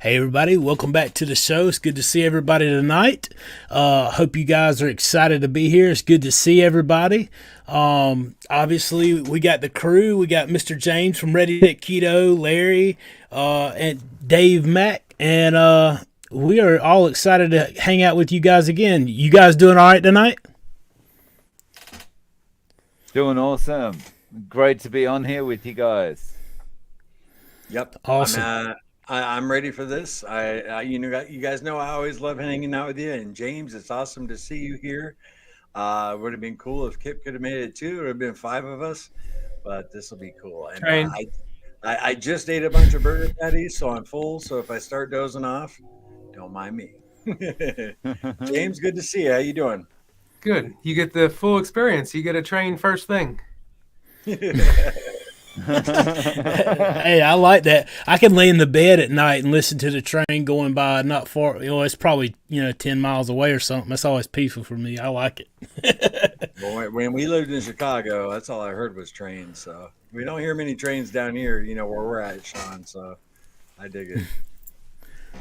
Hey everybody, welcome back to the show. It's good to see everybody tonight. Hope you guys are excited to be here. It's good to see everybody. Obviously, we got the crew. We got Mr. James from Ready Set Keto, Larry, and Dave Mack, and we are all excited to hang out with you guys again. You guys doing all right tonight? Doing awesome. Great to be on here with you guys. Yep. Awesome. I'm ready for this. You guys know I always love hanging out with you. And James, it's awesome to see you here. Would have been cool if Kip could have made it too. It would have been 5 of us, but this will be cool. And I just ate a bunch of burger patties, so I'm full. So if I start dozing off, don't mind me. James, good to see you. How you doing? Good. You get the full experience. You get to train first thing. Hey, I like that. I can lay in the bed at night and listen to the train going by not far. It's probably 10 miles away or something. That's always peaceful for me. I like it. Well, when we lived in Chicago, that's all I heard was trains. So we don't hear many trains down here, where we're at, Sean. So I dig it.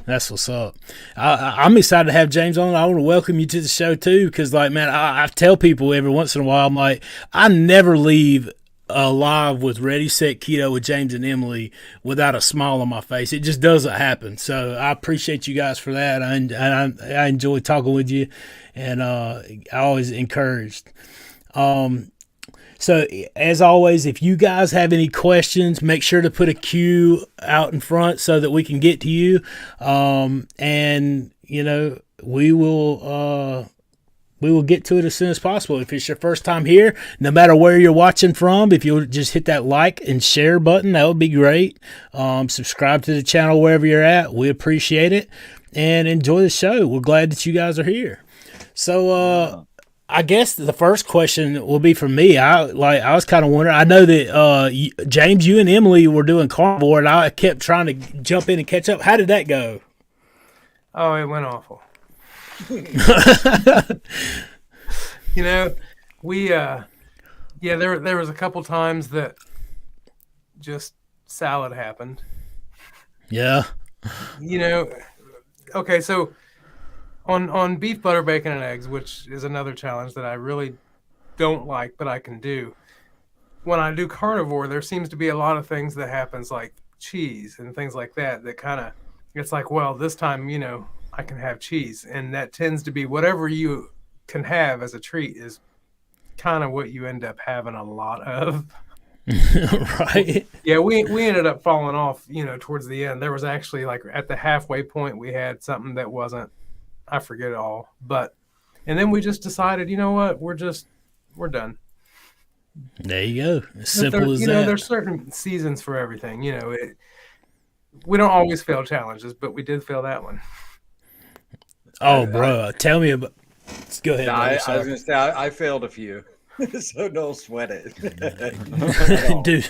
That's what's up. I'm excited to have James on. I want to welcome you to the show too, because man, I tell people every once in a while, I'm like, I never leave live with Ready Set Keto with James and Emily without a smile on my face. It just doesn't happen. So I appreciate you guys for that. I enjoy talking with you, and I always encouraged. So as always, if you guys have any questions, make sure to put a queue out in front so that we can get to you. And we will get to it as soon as possible. If it's your first time here, no matter where you're watching from, if you'll just hit that like and share button, that would be great. Subscribe to the channel wherever you're at. We appreciate it, and enjoy the show. We're glad that you guys are here. So, I guess the first question will be for me. I was kind of wondering. I know that James, you and Emily were doing Carnivore, and I kept trying to jump in and catch up. How did that go? Oh, it went awful. There was a couple times that just salad happened. Yeah. Okay, so on beef, butter, bacon, and eggs, which is another challenge that I really don't like, but I can do. When I do carnivore, there seems to be a lot of things that happens, like cheese and things like that kind of, it's like, well, this time, I can have cheese. And that tends to be whatever you can have as a treat is kind of what you end up having a lot of. Right. Yeah, we ended up falling off, towards the end. There was actually, like, at the halfway point, we had something that wasn't, I forget it all. And then we just decided, you know what, we're done. There you go. As simple as that. There's certain seasons for everything. We don't always fail challenges, but we did fail that one. Oh, bro, tell me about. Go ahead. No, I was going to say I failed a few, so don't sweat it. Dude,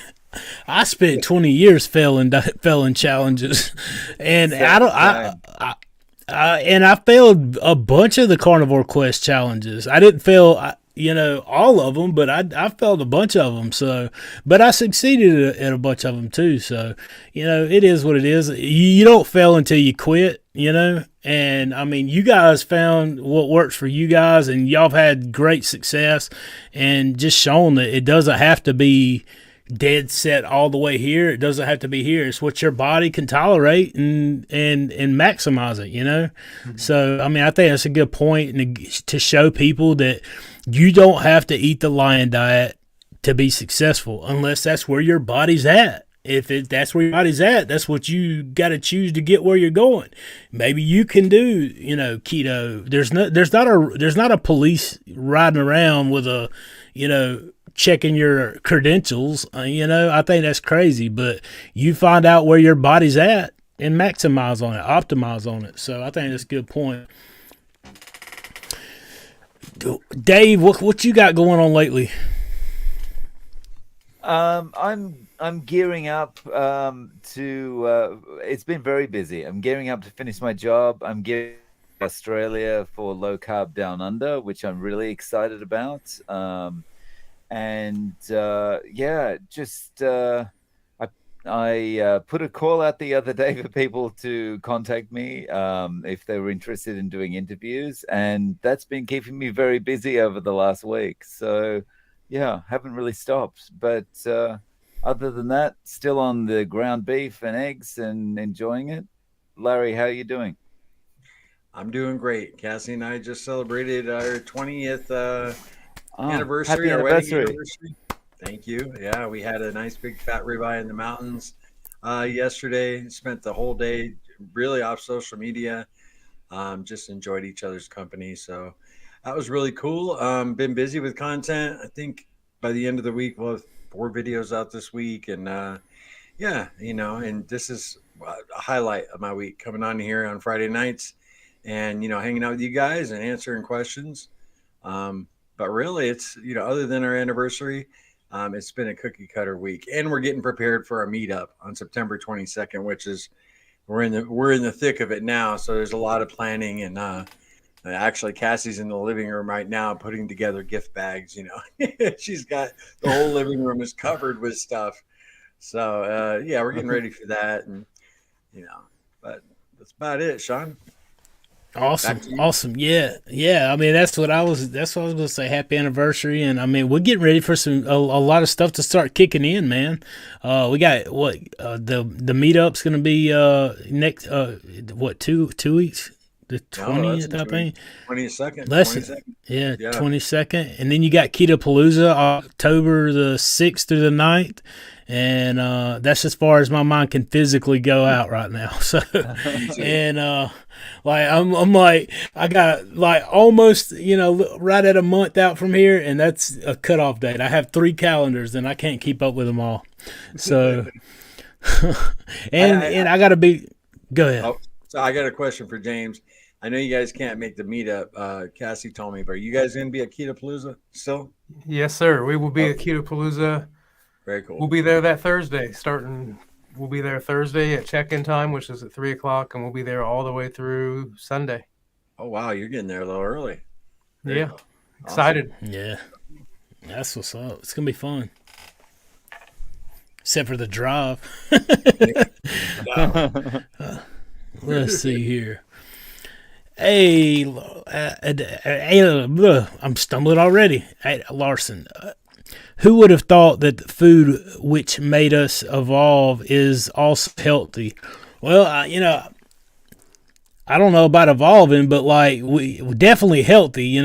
I spent 20 years failing challenges, and I failed a bunch of the Carnivore Quest challenges. I didn't fail, all of them, but I failed a bunch of them. So, but I succeeded at a bunch of them too. So, it is what it is. You don't fail until you quit. And I mean, you guys found what works for you guys, and y'all have had great success, and just shown that it doesn't have to be dead set all the way here. It doesn't have to be here. It's what your body can tolerate and maximize it, Mm-hmm. So, I mean, I think that's a good point to show people that you don't have to eat the lion diet to be successful unless that's where your body's at. If that's where your body's at, that's what you got to choose to get where you're going. Maybe you can do, keto. There's not a police riding around with a, checking your credentials. I think that's crazy, but you find out where your body's at and maximize on it, optimize on it. So I think that's a good point. Dave, what you got going on lately? I'm gearing up to. It's been very busy. I'm gearing up to finish my job. I'm gearing up to Australia for Low Carb Down Under, which I'm really excited about. I put a call out the other day for people to contact me if they were interested in doing interviews, and that's been keeping me very busy over the last week. So, yeah, haven't really stopped. But other than that, still on the ground beef and eggs and enjoying it. Larry, how are you doing? I'm doing great. Cassie and I just celebrated our 20th Happy anniversary, our wedding anniversary. anniversary. Thank you. Yeah, we had a nice big fat ribeye in the mountains yesterday. Spent the whole day really off social media. Just enjoyed each other's company. So that was really cool. Been busy with content. I think by the end of the week, we'll have 4 videos out this week. And yeah, and this is a highlight of my week, coming on here on Friday nights and, hanging out with you guys and answering questions. But really, it's, other than our anniversary, it's been a cookie cutter week, and we're getting prepared for our meetup on September 22nd, which is we're in the thick of it now. So there's a lot of planning, and actually Cassie's in the living room right now putting together gift bags. She's got the whole living room is covered with stuff. So yeah, we're getting ready for that, and but that's about it, Sean. Awesome. Yeah. I mean, that's what I was going to say. Happy anniversary. And I mean, we're getting ready for a lot of stuff to start kicking in, man. We got the meetup's going to be next 2 weeks. The 20th, I think. 22nd. Less 22nd. Yeah, 22nd. And then you got Keto Palooza October the 6th through the 9th. And that's as far as my mind can physically go out right now. So, and I'm like, I got like almost, right at a month out from here, and that's a cutoff date. I have 3 calendars, and I can't keep up with them all. So, and I got to be. Go ahead. So I got a question for James. I know you guys can't make the meetup. Cassie told me, but are you guys going to be at Keto Palooza still? Yes, sir. We will be at Keto Palooza. Very cool. We'll be there that Thursday. We'll be there Thursday at check-in time, which is at 3:00, and we'll be there all the way through Sunday. Oh wow, you're getting there a little early. Yeah, excited. Awesome. Yeah, that's what's up. It's gonna be fun, except for the drive. Let's see here. Hey, I'm stumbling already. Hey, Larson. Who would have thought that the food which made us evolve is also healthy? Well, I don't know about evolving, but like we're definitely healthy.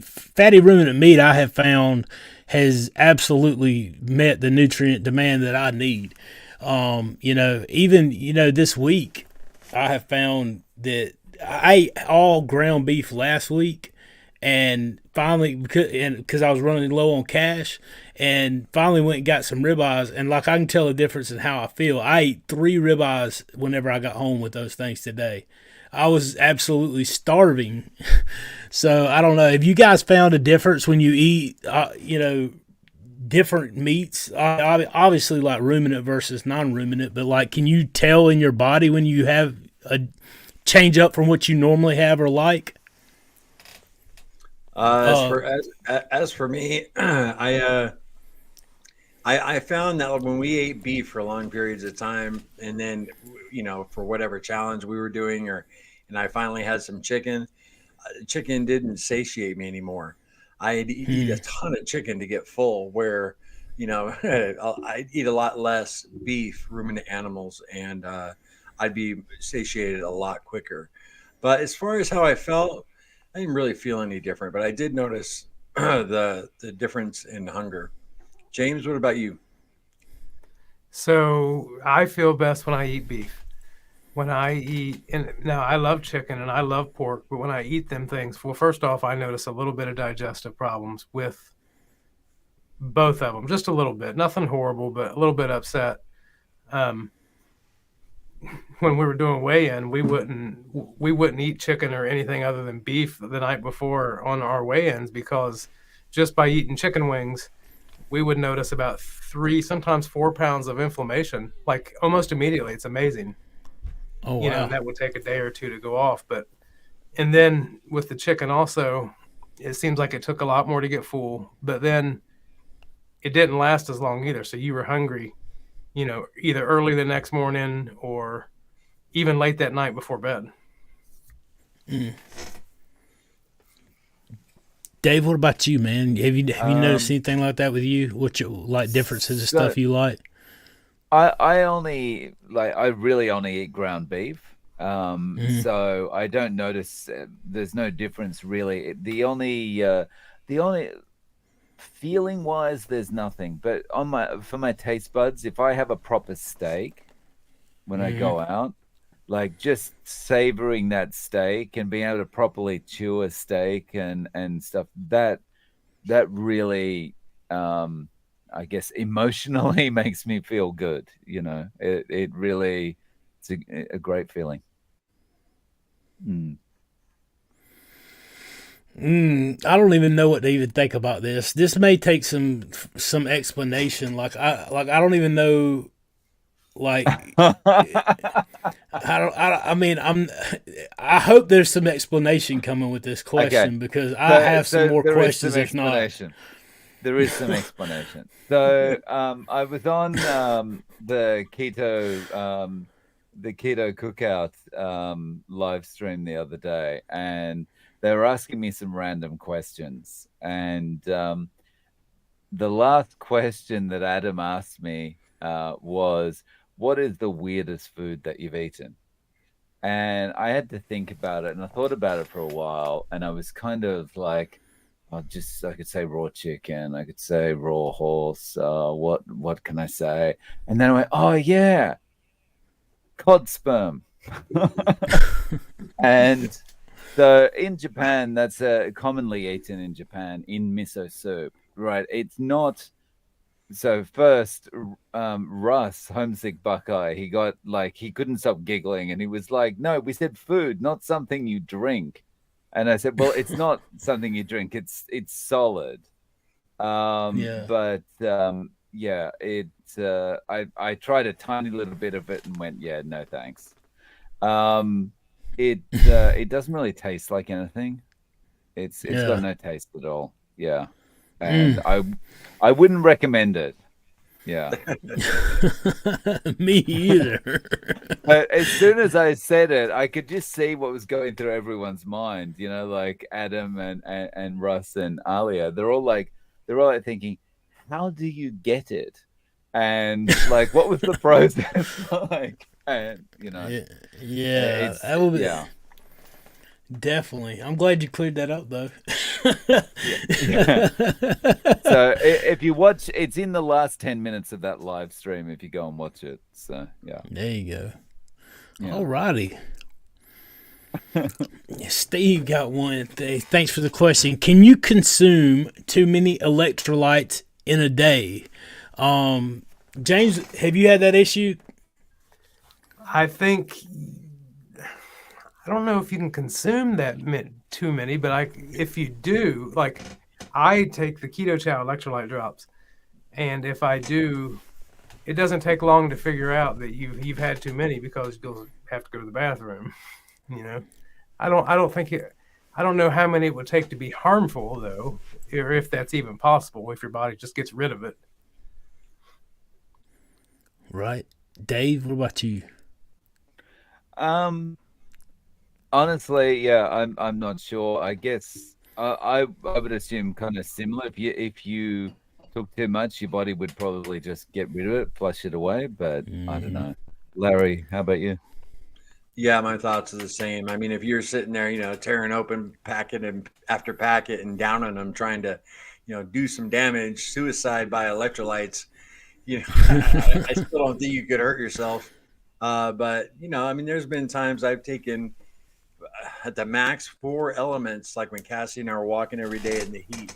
Fatty ruminant meat I have found has absolutely met the nutrient demand that I need. Even this week I have found that I ate all ground beef last week. And finally, because I was running low on cash, and finally went and got some ribeyes, and like I can tell the difference in how I feel. I ate 3 ribeyes whenever I got home with those things today. I was absolutely starving. So I don't know if you guys found a difference when you eat, different meats. Obviously, like ruminant versus non-ruminant, but like, can you tell in your body when you have a change up from what you normally have or like? As for me, I found that when we ate beef for long periods of time, and then for whatever challenge we were doing, and I finally had some chicken, chicken didn't satiate me anymore. I'd eat a ton of chicken to get full, where I'd eat a lot less beef, ruminant animals, and I'd be satiated a lot quicker. But as far as how I felt, I didn't really feel any different, but I did notice the difference in hunger. James, what about you? So I feel best when I eat beef. When I eat, and now I love chicken and I love pork, but when I eat them things, well, first off, I notice a little bit of digestive problems with both of them, just a little bit, nothing horrible, but a little bit upset. When we were doing weigh-in, we wouldn't eat chicken or anything other than beef the night before on our weigh-ins, because just by eating chicken wings, we would notice about 3, sometimes 4 pounds of inflammation, like almost immediately. It's amazing. Oh, wow. That would take a day or 2 to go off. And then with the chicken also, it seems like it took a lot more to get full, but then it didn't last as long either. So you were hungry either early the next morning or even late that night before bed. Dave, what about you, man? Have you noticed anything like that with you? What you like differences of stuff you like? I really only eat ground beef. So I don't notice there's no difference really. The only feeling wise there's nothing. But for my taste buds, if I have a proper steak when I go out, like just savoring that steak and being able to properly chew a steak and stuff, that really I guess emotionally makes me feel good. It really, it's a great feeling. I don't even know what to even think about this. This may take some explanation. Like I don't even know. Like I mean, I hope there's some explanation coming with this question because I have some more questions. If not, there is some explanation. So I was on the keto cookout live stream the other day, and they were asking me some random questions. And the last question that Adam asked me was, what is the weirdest food that you've eaten? And I had to think about it, and I thought about it for a while, and I was kind of like, I could say raw chicken, I could say raw horse, what can I say? And then I went, oh yeah, cod sperm. And so in Japan, that's commonly eaten in Japan in miso soup, right? It's not. So first, Russ, homesick Buckeye, he couldn't stop giggling, and he was like, "No, we said food, not something you drink." And I said, "Well, it's not something you drink; it's solid." But yeah, I tried a tiny little bit of it and went, "Yeah, no thanks." It doesn't really taste like anything. It's got no taste at all. Yeah. And I wouldn't recommend it. Yeah. Me either. But as soon as I said it, I could just see what was going through everyone's mind, like Adam and Russ and Alia. They're all like thinking, how do you get it? And like, what was the process like? And yeah, that will be, yeah. Definitely. I'm glad you cleared that up, though. Yeah. So if you watch, it's in the last 10 minutes of that live stream if you go and watch it. So, yeah. There you go. Yeah. All righty. Steve got one. Thanks for the question. Can you consume too many electrolytes in a day? James, have you had that issue? I think... I don't know if you can consume that too many, but if you do, like I take the Keto Chow electrolyte drops, and if I do, it doesn't take long to figure out that you've had too many because you'll have to go to the bathroom. I don't know how many it would take to be harmful though, or if that's even possible if your body just gets rid of it. Right, Dave. What about you? Honestly, yeah, I'm not sure. I guess I would assume kind of similar. If you took too much, your body would probably just get rid of it, flush it away. But I don't know. Larry, how about you? Yeah, my thoughts are the same. I mean, if you're sitting there, tearing open packet and after packet and downing them, trying to, do some damage, suicide by electrolytes, I still don't think you could hurt yourself. But I mean, there's been times I've taken at the max 4 elements, like when Cassie and I are walking every day in the heat.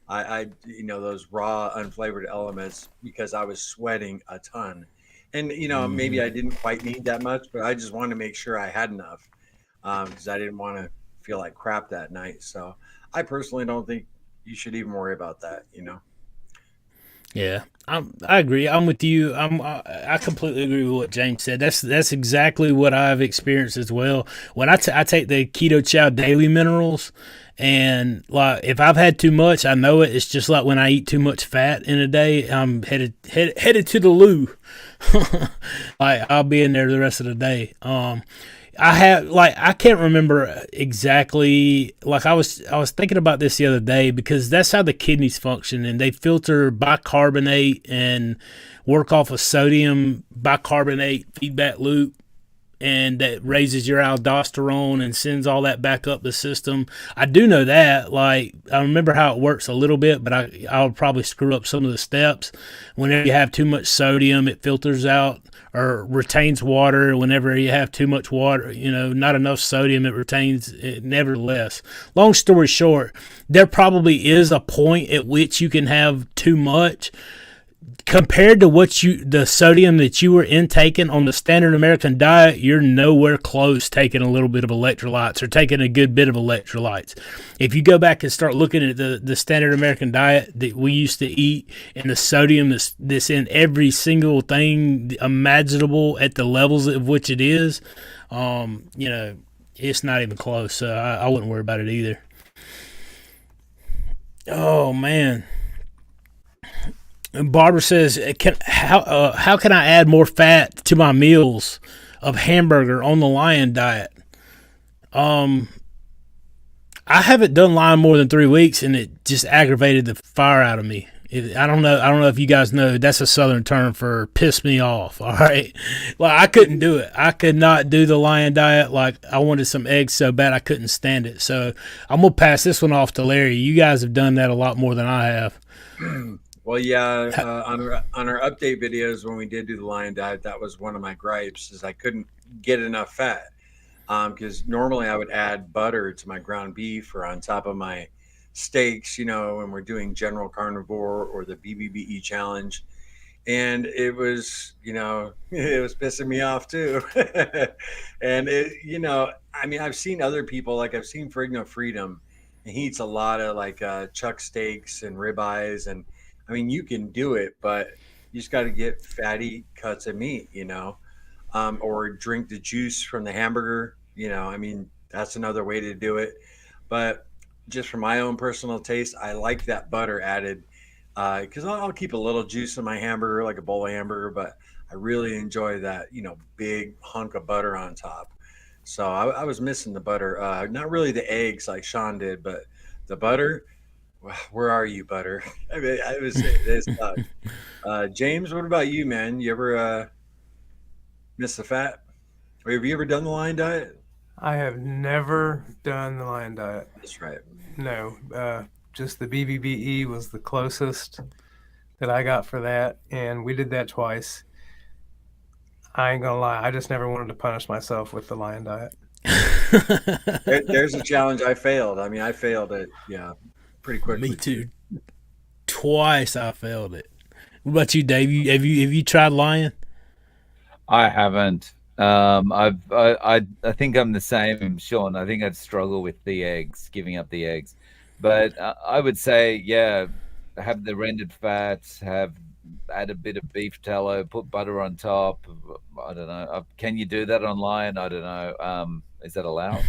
I those raw unflavored elements because I was sweating a ton, and maybe I didn't quite need that much, but I just wanted to make sure I had enough because I didn't want to feel like crap that night. So I personally don't think you should even worry about that. Yeah, I agree. I'm with you. I completely agree with what James said. That's exactly what I've experienced as well. When I take the Keto Chow Daily Minerals, and like if I've had too much, I know it. It's just like when I eat too much fat in a day, I'm headed to the loo. Like I'll be in there the rest of the day. I can't remember exactly. Like I was thinking about this the other day because that's how the kidneys function, and they filter bicarbonate and work off a sodium bicarbonate feedback loop, and that raises your aldosterone and sends all that back up the system. I do know that. Like I remember how it works a little bit, but I'll probably screw up some of the steps. Whenever you have too much sodium, it filters out or retains water. Whenever you have too much water, not enough sodium, it retains it. Nevertheless, long story short, there probably is a point at which you can have too much. Compared to the sodium that you were intaking on the standard American diet, you're nowhere close taking a little bit of electrolytes or taking a good bit of electrolytes. If you go back and start looking at the standard American diet that we used to eat and the sodium that's in every single thing imaginable at the levels of which it is, it's not even close. So I wouldn't worry about it either. Oh, man. And Barbara says, how can I add more fat to my meals of hamburger on the Lion diet? I haven't done Lion more than 3 weeks, and it just aggravated the fire out of me. I don't know if you guys know, that's a Southern term for piss me off. All right, like I couldn't do it. I could not do the Lion diet. Like I wanted some eggs so bad I couldn't stand it. So I'm gonna pass this one off to Larry. You guys have done that a lot more than I have. Well, yeah, on our update videos when we did do the Lion diet, that was one of my gripes is I couldn't get enough fat. Because normally I would add butter to my ground beef or on top of my steaks, when we're doing general carnivore or the BBBE challenge. And it was, it was pissing me off too. And I've seen other people, like I've seen Frigno Freedom, and he eats a lot of like chuck steaks and ribeyes. And I mean, you can do it, but you just got to get fatty cuts of meat, or drink the juice from the hamburger. That's another way to do it. But just for my own personal taste, I like that butter added because I'll keep a little juice in my hamburger, like a bowl of hamburger, but I really enjoy that, big hunk of butter on top. So I was missing the butter, not really the eggs like Sean did, but the butter. Where are you, butter? I mean, it's James, what about you, man? You ever miss the fat? Or have you ever done the Lion diet? I have never done the Lion diet. That's right. No, just the BBBE was the closest that I got for that, and we did that twice. I ain't gonna lie, I just never wanted to punish myself with the Lion diet. There's a challenge I failed. I mean, I failed it, pretty quickly. Me too. Twice I failed it. What about you, Dave? Have you tried Lion? I haven't. I think I'm the same, Sean. I think I'd struggle with the eggs, giving up the eggs. But I would say, have the rendered fats, add a bit of beef tallow, put butter on top. I don't know. Can you do that on Lion? I don't know. Is that allowed?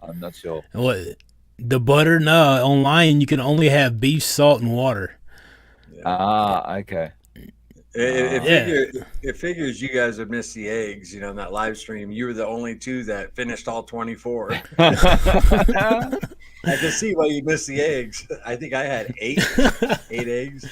I'm not sure. What? The butter? No, on Lion you can only have beef, salt, and water. Okay. It figures you guys have missed the eggs, in that live stream. You were the only two that finished all 24. I can see why you missed the eggs. I think I had eight eggs.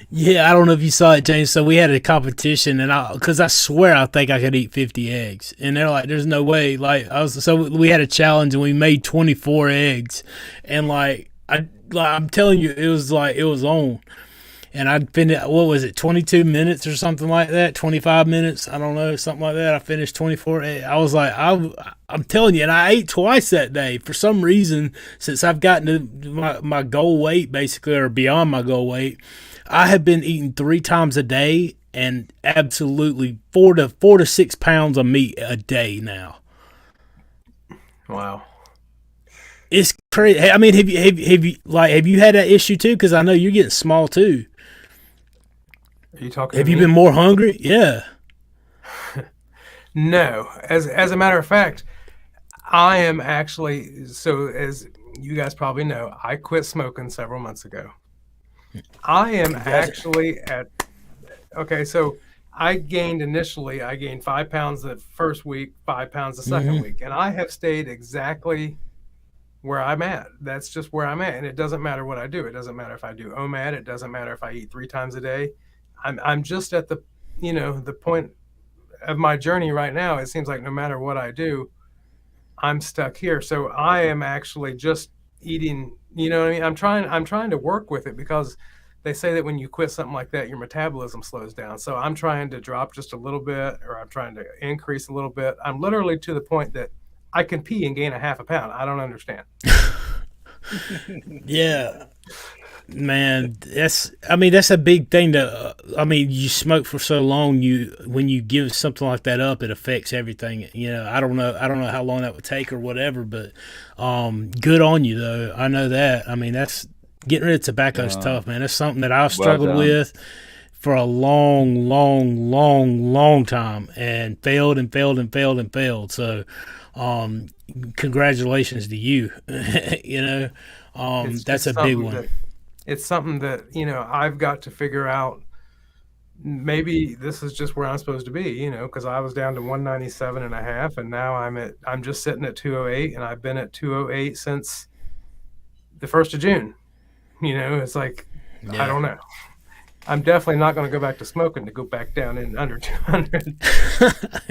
Yeah, I don't know if you saw it, James. So we had a competition, and because I swear I think I could eat 50 eggs, and they're like, "There's no way." So we had a challenge, and we made 24 eggs, and I'm telling you, it was on. And I'd finish, 22 minutes or something like that, 25 minutes, I don't know, something like that. I finished 24. I was like, I'm telling you, and I ate twice that day. For some reason, since I've gotten to my goal weight, basically, or beyond my goal weight, I have been eating 3 times a day and absolutely 4 to 6 pounds of meat a day now. Wow. It's crazy. I mean, have you had that issue too? Because I know you're getting small too. Are you talking? Have you been more hungry? Yeah. No. As a matter of fact, I am actually, so as you guys probably know, I quit smoking several months ago. I am actually okay, so I gained 5 pounds the first week, 5 pounds the second week, and I have stayed exactly where I'm at. That's just where I'm at, and it doesn't matter what I do. It doesn't matter if I do OMAD. It doesn't matter if I eat 3 times a day. I'm just at the, the point of my journey right now. It seems like no matter what I do, I'm stuck here. So I am actually just eating, you know what I mean? I'm trying to work with it, because they say that when you quit something like that, your metabolism slows down. So I'm trying to drop just a little bit, or I'm trying to increase a little bit. I'm literally to the point that I can pee and gain a half a pound. I don't understand. Yeah, man, that's a big thing to, you smoke for so long, when you give something like that up, it affects everything. I don't know how long that would take or whatever, but good on you though. I know that. That's getting rid of tobacco is tough, man. That's something that I've struggled with for a long, long, long, long time, and failed and failed and failed and failed. So, congratulations to you. That's a big one. It's something that, I've got to figure out. Maybe this is just where I'm supposed to be, because I was down to 197 and a half, and now I'm just sitting at 208, and I've been at 208 since the 1st of June. It's like, I don't know. I'm definitely not going to go back to smoking to go back down in under 200.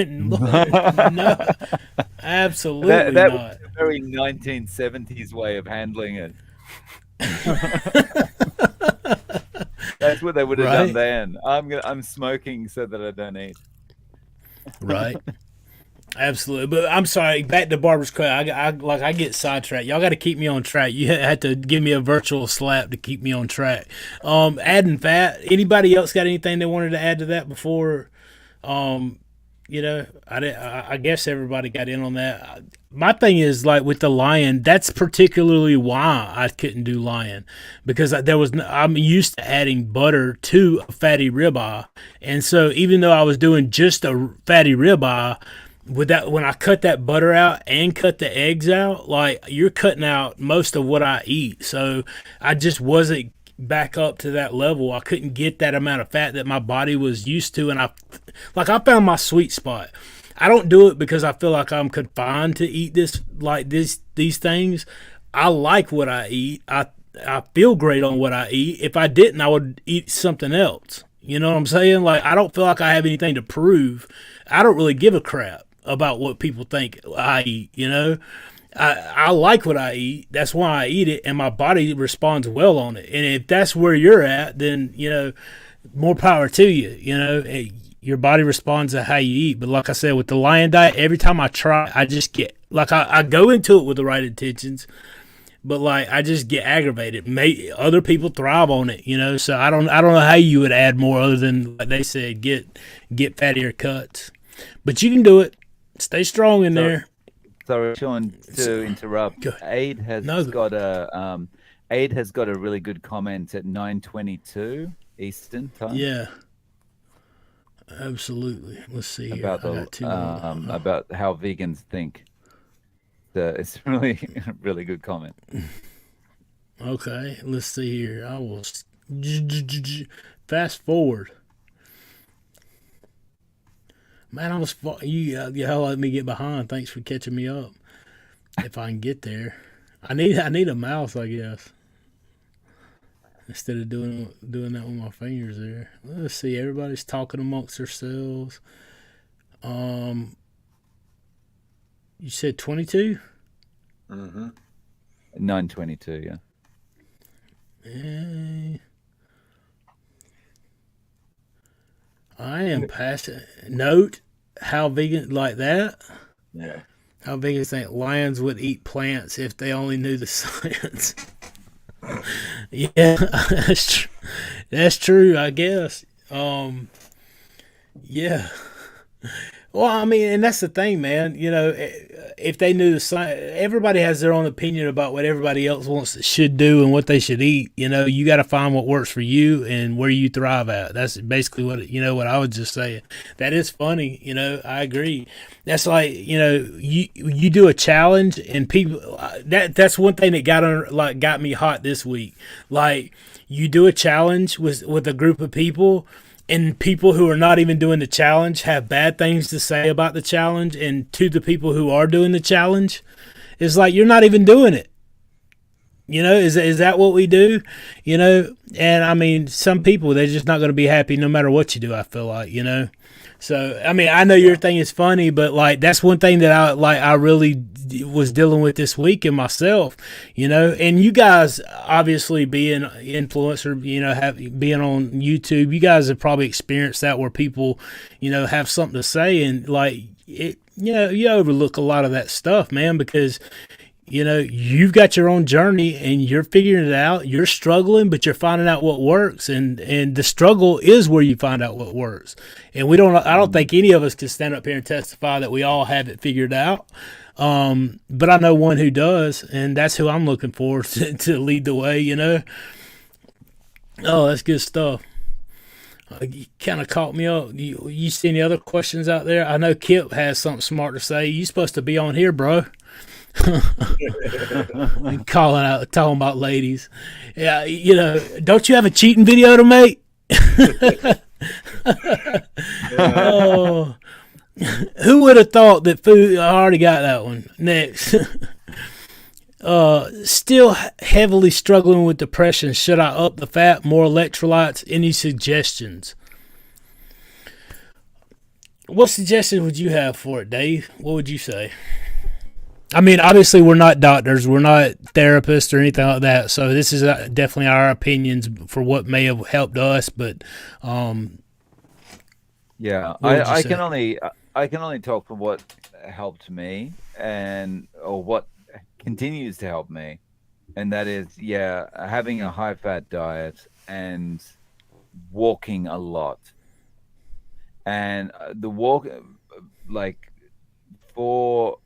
No, absolutely that not. was a very 1970s way of handling it. That's what they would have done then. I'm smoking so that I don't eat. Right. Absolutely. But I'm sorry, back to Barber's Cut. I get sidetracked. Y'all got to keep me on track. You had to give me a virtual slap to keep me on track. Adding fat. Anybody else got anything they wanted to add to that before? I guess everybody got in on that. My thing is, like with the lion, that's particularly why I couldn't do lion, because I'm used to adding butter to a fatty ribeye, and so even though I was doing just a fatty ribeye, with that, when I cut that butter out and cut the eggs out, like you're cutting out most of what I eat. So I just wasn't back up to that level. I couldn't get that amount of fat that my body was used to, and I found my sweet spot. I don't do it because I feel like I'm confined to eat these things. I like what I eat. I feel great on what I eat. If I didn't, I would eat something else. You know what I'm saying? Like, I don't feel like I have anything to prove. I don't really give a crap about what people think I eat, I like what I eat. That's why I eat it, and my body responds well on it. And if that's where you're at, then, more power to you. Your body responds to how you eat. But like I said, with the lion diet, every time I try, I just get, I go into it with the right intentions, but I just get aggravated. Other people thrive on it, so I don't know how you would add more other than, like they said, get fattier cuts. But you can do it. Stay strong in there. Sorry, Sean, to interrupt. Aid has got a really good comment at 9:22 Eastern time. Yeah, absolutely. Let's see here. About how vegans think. It's really really good comment. Okay, let's see here. I will fast forward. Man, y'all let me get behind. Thanks for catching me up. If I can get there, I need a mouse, I guess, instead of doing that with my fingers there. Let's see. Everybody's talking amongst themselves. You said 22? 9:22, yeah. I am passionate. Note how vegan like that. Yeah. How vegans think lions would eat plants if they only knew the science. Yeah, that's true. I guess. Yeah. Well, and that's the thing, man. If they knew the science, everybody has their own opinion about what everybody else should do and what they should eat. You got to find what works for you and where you thrive at. That's basically what I was just saying. That is funny. I agree. That's like, you do a challenge and people, that's one thing that got me hot this week. Like, you do a challenge with a group of people, and people who are not even doing the challenge have bad things to say about the challenge, and to the people who are doing the challenge, it's like, you're not even doing it. Is that what we do? And I mean, some people, they're just not going to be happy no matter what you do, I feel like. So, I mean, I know your thing is funny, but like, that's one thing that I really was dealing with this week in myself, and you guys obviously being influencer, being on YouTube, you guys have probably experienced that where people, have something to say, and like it, you overlook a lot of that stuff, man, because you've got your own journey and you're figuring it out. You're struggling, but you're finding out what works. And the struggle is where you find out what works. And I don't think any of us can stand up here and testify that we all have it figured out. But I know one who does, and that's who I'm looking for to lead the way, Oh, that's good stuff. You kind of caught me up. You see any other questions out there? I know Kip has something smart to say. You supposed to be on here, bro. Talking about ladies. Yeah, don't you have a cheating video to make? Oh, who would have thought that food? I already got that one. Next. Still heavily struggling with depression. Should I up the fat, more electrolytes? Any suggestions? What suggestions would you have for it, Dave? What would you say? I mean, obviously, we're not doctors, we're not therapists or anything like that. So this is definitely our opinions for what may have helped us. But yeah, I can only talk for what helped me or what continues to help me, and that is having a high fat diet and walking a lot, and the walk for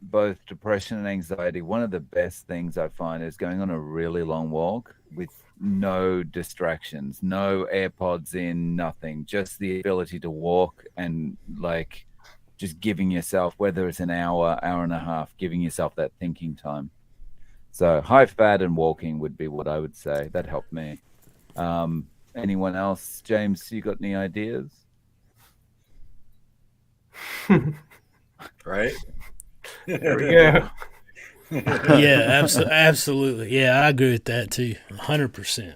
both depression and anxiety, one of the best things I find is going on a really long walk with no distractions, no AirPods in, nothing, just the ability to walk and just giving yourself, whether it's an hour and a half, giving yourself that thinking time. So high fat and walking would be what I would say. That helped me. Anyone else? James, you got any ideas? Right? There we go. Yeah, absolutely. Yeah, I agree with that too, 100%.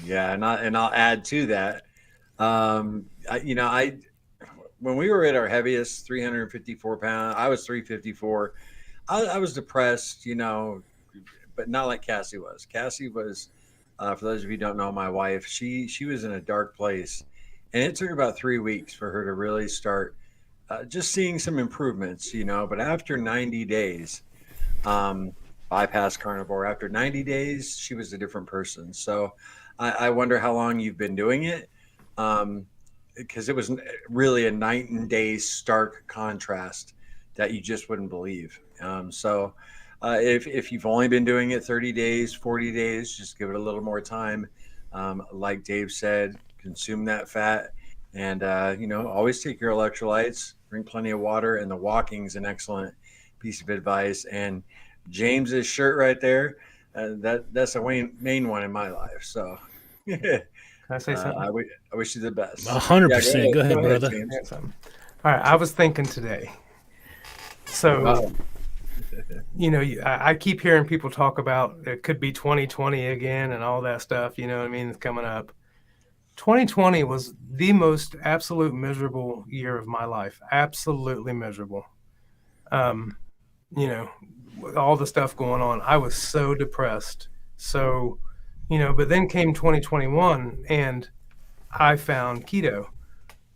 Yeah, and I'll add to that. When we were at our heaviest, 354 pounds, I was 354. I was depressed, but not like Cassie was. Cassie was, for those of you who don't know, my wife. She was in a dark place, and it took about 3 weeks for her to really start just seeing some improvements, But after 90 days, bypass Carnivore. After 90 days, she was a different person. So I wonder how long you've been doing it, because it was really a night and day stark contrast that you just wouldn't believe. So if you've only been doing it 30 days, 40 days, just give it a little more time. Like Dave said, consume that fat, and always take your electrolytes, drink plenty of water, and the walking's an excellent piece of advice. And James's shirt right there, that's a main one in my life. So Can I say something? I wish you the best. 100%. Go ahead, brother. James. All right, I was thinking today. So, I keep hearing people talk about it could be 2020 again and all that stuff. You know what I mean? It's coming up. 2020 was the most absolute miserable year of my life. Absolutely miserable. With all the stuff going on, I was so depressed. So, but then came 2021 and I found keto,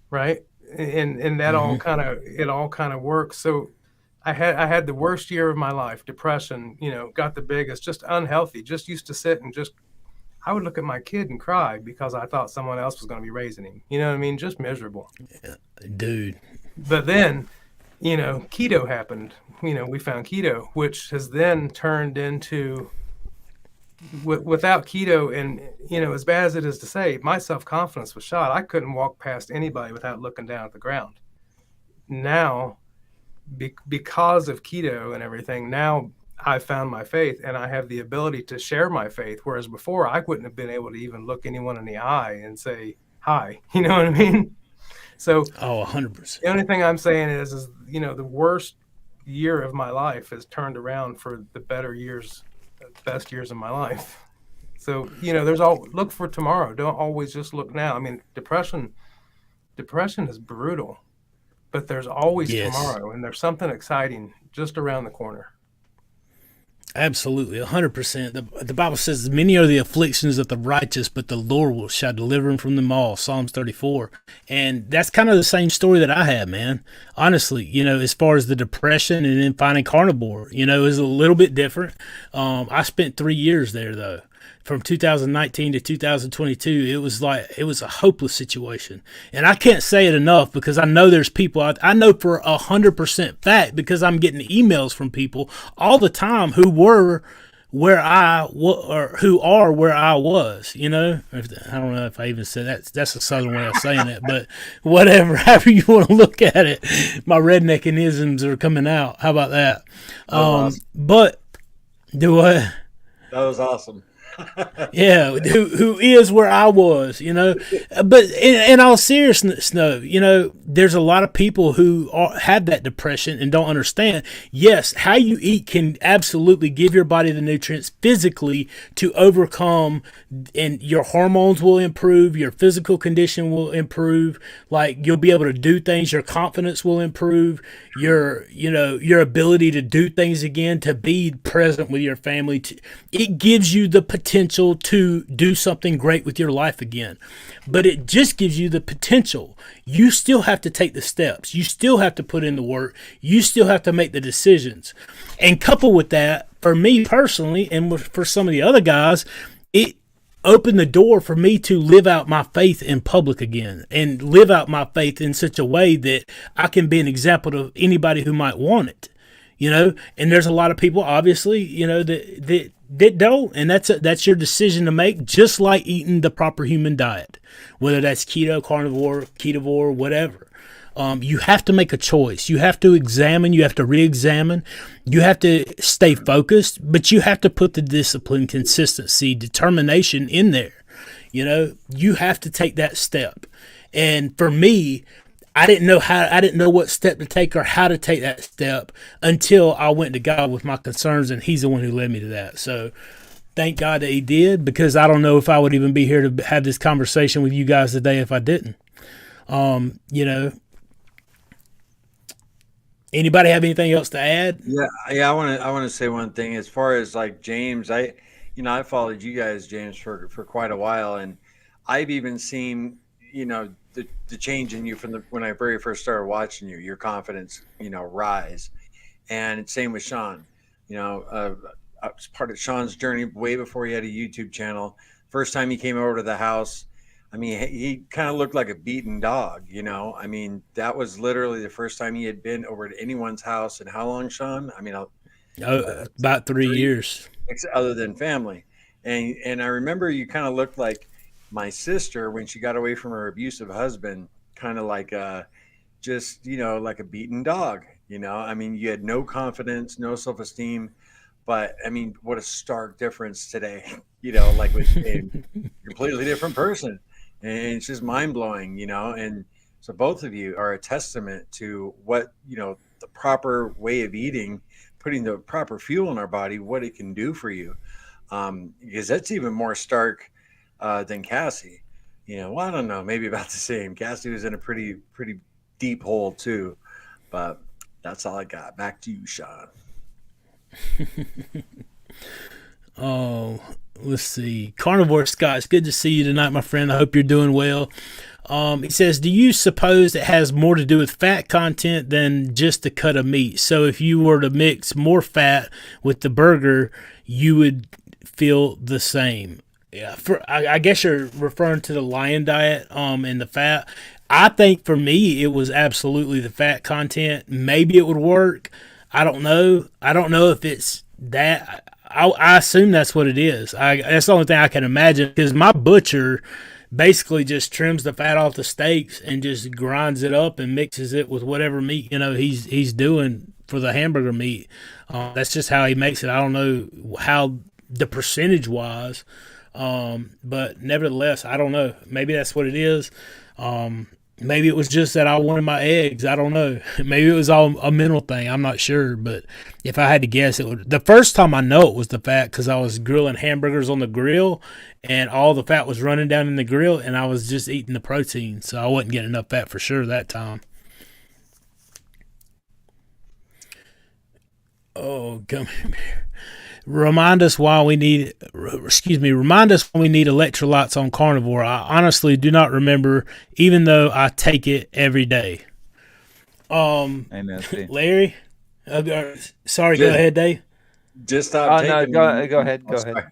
right? And that all kind of works. So I had the worst year of my life, depression, got the biggest, just unhealthy, just used to sit and I would look at my kid and cry because I thought someone else was going to be raising him. You know what I mean? Just miserable. Yeah, dude. But then, keto happened. We found keto, which has then turned into, without keto, and, as bad as it is to say, my self-confidence was shot. I couldn't walk past anybody without looking down at the ground. Now, because of keto and everything, now I found my faith and I have the ability to share my faith. Whereas before I wouldn't have been able to even look anyone in the eye and say, high. You know what I mean? So Oh, 100%. the only thing I'm saying is the worst year of my life has turned around for the best years of my life. So, look for tomorrow. Don't always just look now. I mean, depression is brutal, but there's always Yes. tomorrow, and there's something exciting just around the corner. Absolutely, 100%. The Bible says, "Many are the afflictions of the righteous, but the Lord shall deliver him from them all." Psalms 34, and that's kind of the same story that I had, man. Honestly, as far as the depression and then finding Carnivore, is a little bit different. I spent 3 years there though. From 2019 to 2022, it was a hopeless situation. And I can't say it enough because I know there's people, I know for 100% fact, because I'm getting emails from people all the time who were where or who are where I was, I don't know if I even said that. That's a southern way of saying it, but whatever, however you want to look at it, my redneckinisms are coming out. How about that? Awesome. But do what? That was awesome. Yeah, who is where I was, But in all seriousness, no, there's a lot of people who have that depression and don't understand. Yes, how you eat can absolutely give your body the nutrients physically to overcome, and your hormones will improve, your physical condition will improve, like you'll be able to do things, your confidence will improve, your ability to do things again, to be present with your family. It gives you the potential to do something great with your life again. But it just gives you the potential. You still have to take the steps. You still have to put in the work. You still have to make the decisions. And coupled with that, for me personally, and for some of the other guys, it opened the door for me to live out my faith in public again, and live out my faith in such a way that I can be an example to anybody who might want it. And there's a lot of people, obviously, that don't, and that's your decision to make, just like eating the proper human diet, whether that's keto, carnivore, ketovore, whatever. You have to make a choice. You have to examine, you have to re-examine, you have to stay focused, but you have to put the discipline, consistency, determination in there. You have to take that step. And for me, I didn't know what step to take or how to take that step until I went to God with my concerns, and he's the one who led me to that. So thank God that he did, because I don't know if I would even be here to have this conversation with you guys today if I didn't. Anybody have anything else to add? Yeah. I want to say one thing as far as like James. I followed you guys, James, for quite a while, and I've even seen the change in you from when I very first started watching you, your confidence, rise. And same with Sean. I was part of Sean's journey way before he had a YouTube channel. First time he came over to the house, I mean, he kind of looked like a beaten dog, I mean, that was literally the first time he had been over to anyone's house. And how long, Sean? I mean, about 3 years. Other than family. And I remember you kind of looked like my sister when she got away from her abusive husband, kind of like like a beaten dog. I mean, you had no confidence, no self-esteem, but I mean, what a stark difference today, like with a completely different person. And it's just mind blowing, and so both of you are a testament to what, the proper way of eating, putting the proper fuel in our body, what it can do for you. Because that's even more stark than Cassie. Well, I don't know, maybe about the same. Cassie was in a pretty deep hole too, but that's all I got. Back to you, Sean. Oh, let's see. Carnivore Scott, it's good to see you tonight, my friend. I hope you're doing well. He says, do you suppose it has more to do with fat content than just the cut of meat? So if you were to mix more fat with the burger, you would feel the same. Yeah, I guess you're referring to the lion diet and the fat. I think for me, it was absolutely the fat content. Maybe it would work. I don't know. I don't know if it's that. I assume that's what it is. That's the only thing I can imagine, because my butcher basically just trims the fat off the steaks and just grinds it up and mixes it with whatever meat he's doing for the hamburger meat. That's just how he makes it. I don't know how the percentage wise. But nevertheless, I don't know. Maybe that's what it is. Maybe it was just that I wanted my eggs. I don't know. Maybe it was all a mental thing. I'm not sure. But if I had to guess, it would. The first time I know it was the fat because I was grilling hamburgers on the grill, and all the fat was running down in the grill, and I was just eating the protein, so I wasn't getting enough fat for sure that time. Oh, gummy bear. Remind us why we need. Remind us why we need electrolytes on carnivore. I honestly do not remember, even though I take it every day. Amen. Larry, sorry, go ahead, Dave. Just stop Oh no, taking them. go ahead. Go Sorry. ahead. I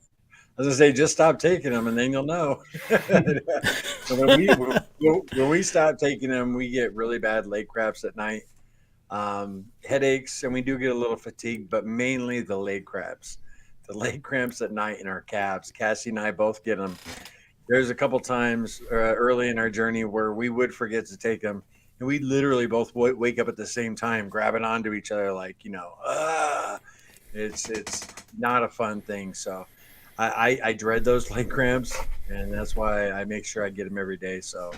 was gonna say, just stop taking them, and then you'll know. So when we stop taking them, we get really bad leg cramps at night, headaches, and we do get a little fatigue, but mainly the leg cramps. The leg cramps at night in our calves. Cassie and I both get them. There's a couple times early in our journey where we would forget to take them, and we literally both wake up at the same time, grabbing onto each other like, it's not a fun thing. So I dread those leg cramps, and that's why I make sure I get them every day. So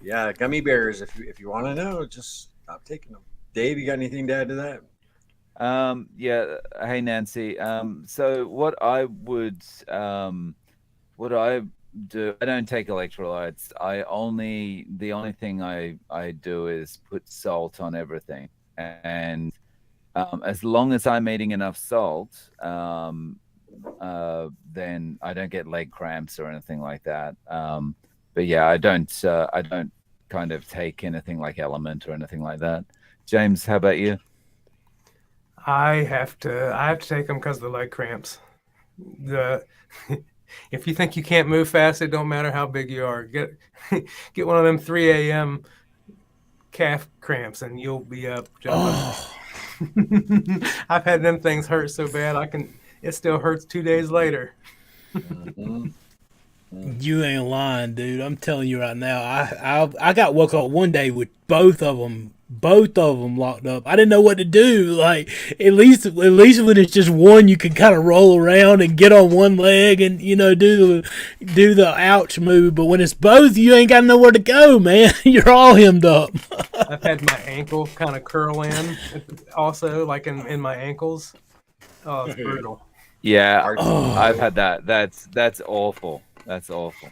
yeah, gummy bears. If you want to know, just stop taking them. Dave, you got anything to add to that? Yeah. Hey, Nancy. So what I do, I don't take electrolytes. The only thing I do is put salt on everything. And as long as I'm eating enough salt, then I don't get leg cramps or anything like that. But yeah, I don't kind of take anything like Element or anything like that. James, how about you? I have to take them because of the leg cramps. If you think you can't move fast, it don't matter how big you are. Get one of them 3 a.m. calf cramps, and you'll be up jumping. Oh, I've had them things hurt so bad it still hurts 2 days later. Mm-hmm. you ain't lying, dude. I'm telling you right now. I got woke up one day with both of them locked up. I didn't know what to do. Like at least when it's just one, you can kind of roll around and get on one leg and do the ouch move. But when it's both, you ain't got nowhere to go, man. You're all hemmed up. I've had my ankle kind of curl in, also like in my ankles. Oh, it's brutal. Yeah, I've had that. That's awful. That's awful.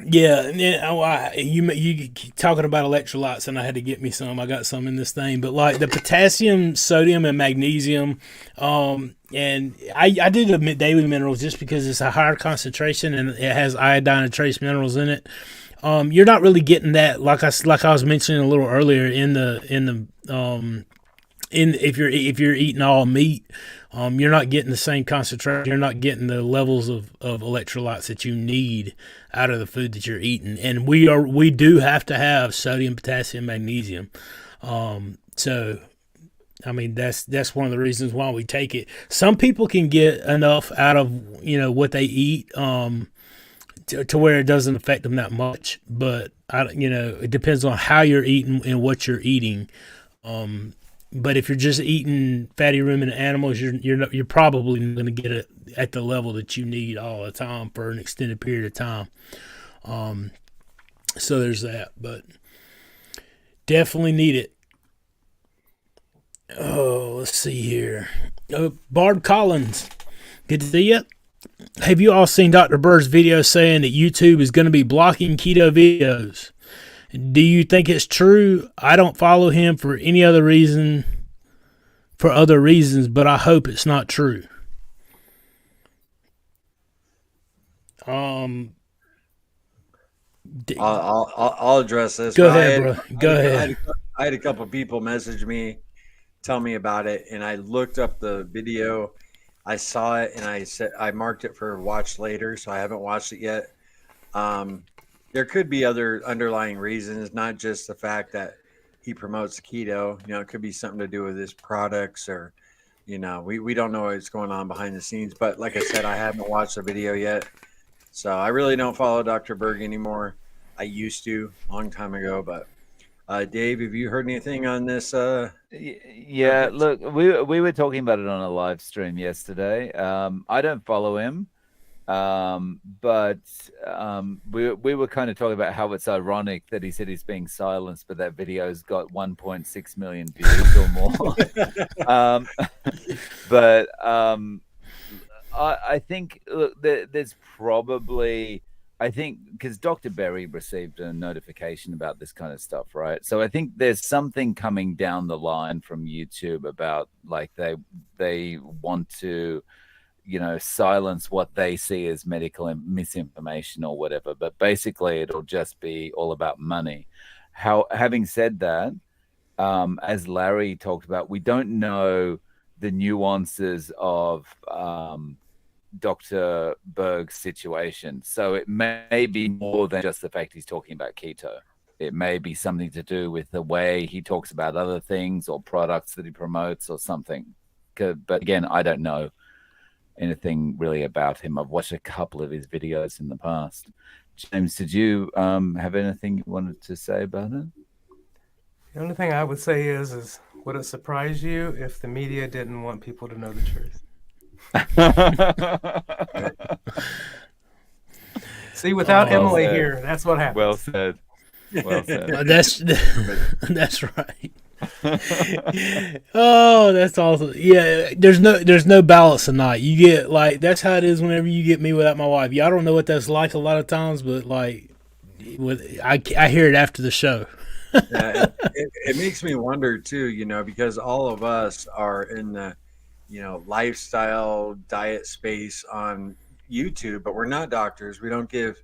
Yeah, you talking about electrolytes, and I had to get me some. I got some in this thing, but like the potassium, sodium, and magnesium, and I do the daily minerals just because it's a higher concentration and it has iodine and trace minerals in it. You're not really getting that like I was mentioning a little earlier if you're eating all meat. You're not getting the same concentration. You're not getting the levels of electrolytes that you need out of the food that you're eating. And we do have to have sodium, potassium, magnesium. So, I mean, that's one of the reasons why we take it. Some people can get enough out of what they eat to where it doesn't affect them that much. But it depends on how you're eating and what you're eating. But if you're just eating fatty ruminant animals, you're probably going to get it at the level that you need all the time for an extended period of time. So there's that, but definitely need it. Oh, let's see here. Barb Collins, good to see you. Have you all seen Dr. Bird's video saying that YouTube is going to be blocking keto videos? Do you think it's true? I don't follow him for other reasons, but I hope it's not true. I'll address this. Go ahead, bro. Go ahead. I had a couple people message me, tell me about it, and I looked up the video. I saw it, and I marked it for watch later, so I haven't watched it yet. There could be other underlying reasons, not just the fact that he promotes keto. It could be something to do with his products or, we don't know what's going on behind the scenes. But like I said, I haven't watched the video yet. So I really don't follow Dr. Berg anymore. I used to a long time ago, but Dave, have you heard anything on this? Yeah, Subject? look, we were talking about it on a live stream yesterday. I don't follow him, but we were kind of talking about how it's ironic that he said he's being silenced, but that video's got 1.6 million views or more. But I think, look, there's probably, I think, because Dr. Berry received a notification about this kind of stuff, right? So I think there's something coming down the line from YouTube about, like, they want to, silence what they see as medical misinformation or whatever. But basically, it'll just be all about money. Having said that, as Larry talked about, we don't know the nuances of Dr. Berg's situation. So it may be more than just the fact he's talking about keto. It may be something to do with the way he talks about other things or products that he promotes or something. But again, I don't know anything really about him. I've watched a couple of his videos in the past. James, did you have anything you wanted to say about it? The only thing I would say is would it surprise you if the media didn't want people to know the truth? See, without Emily here, that's what happens. Well said. Well said. That's right. Oh, that's awesome. Yeah, there's no balance tonight. You get, like, that's how it is whenever you get me without my wife. Y'all don't know what that's like a lot of times, but like, I hear it after the show. Yeah, it makes me wonder too, because all of us are in the, lifestyle diet space on YouTube, but we're not doctors. We don't give,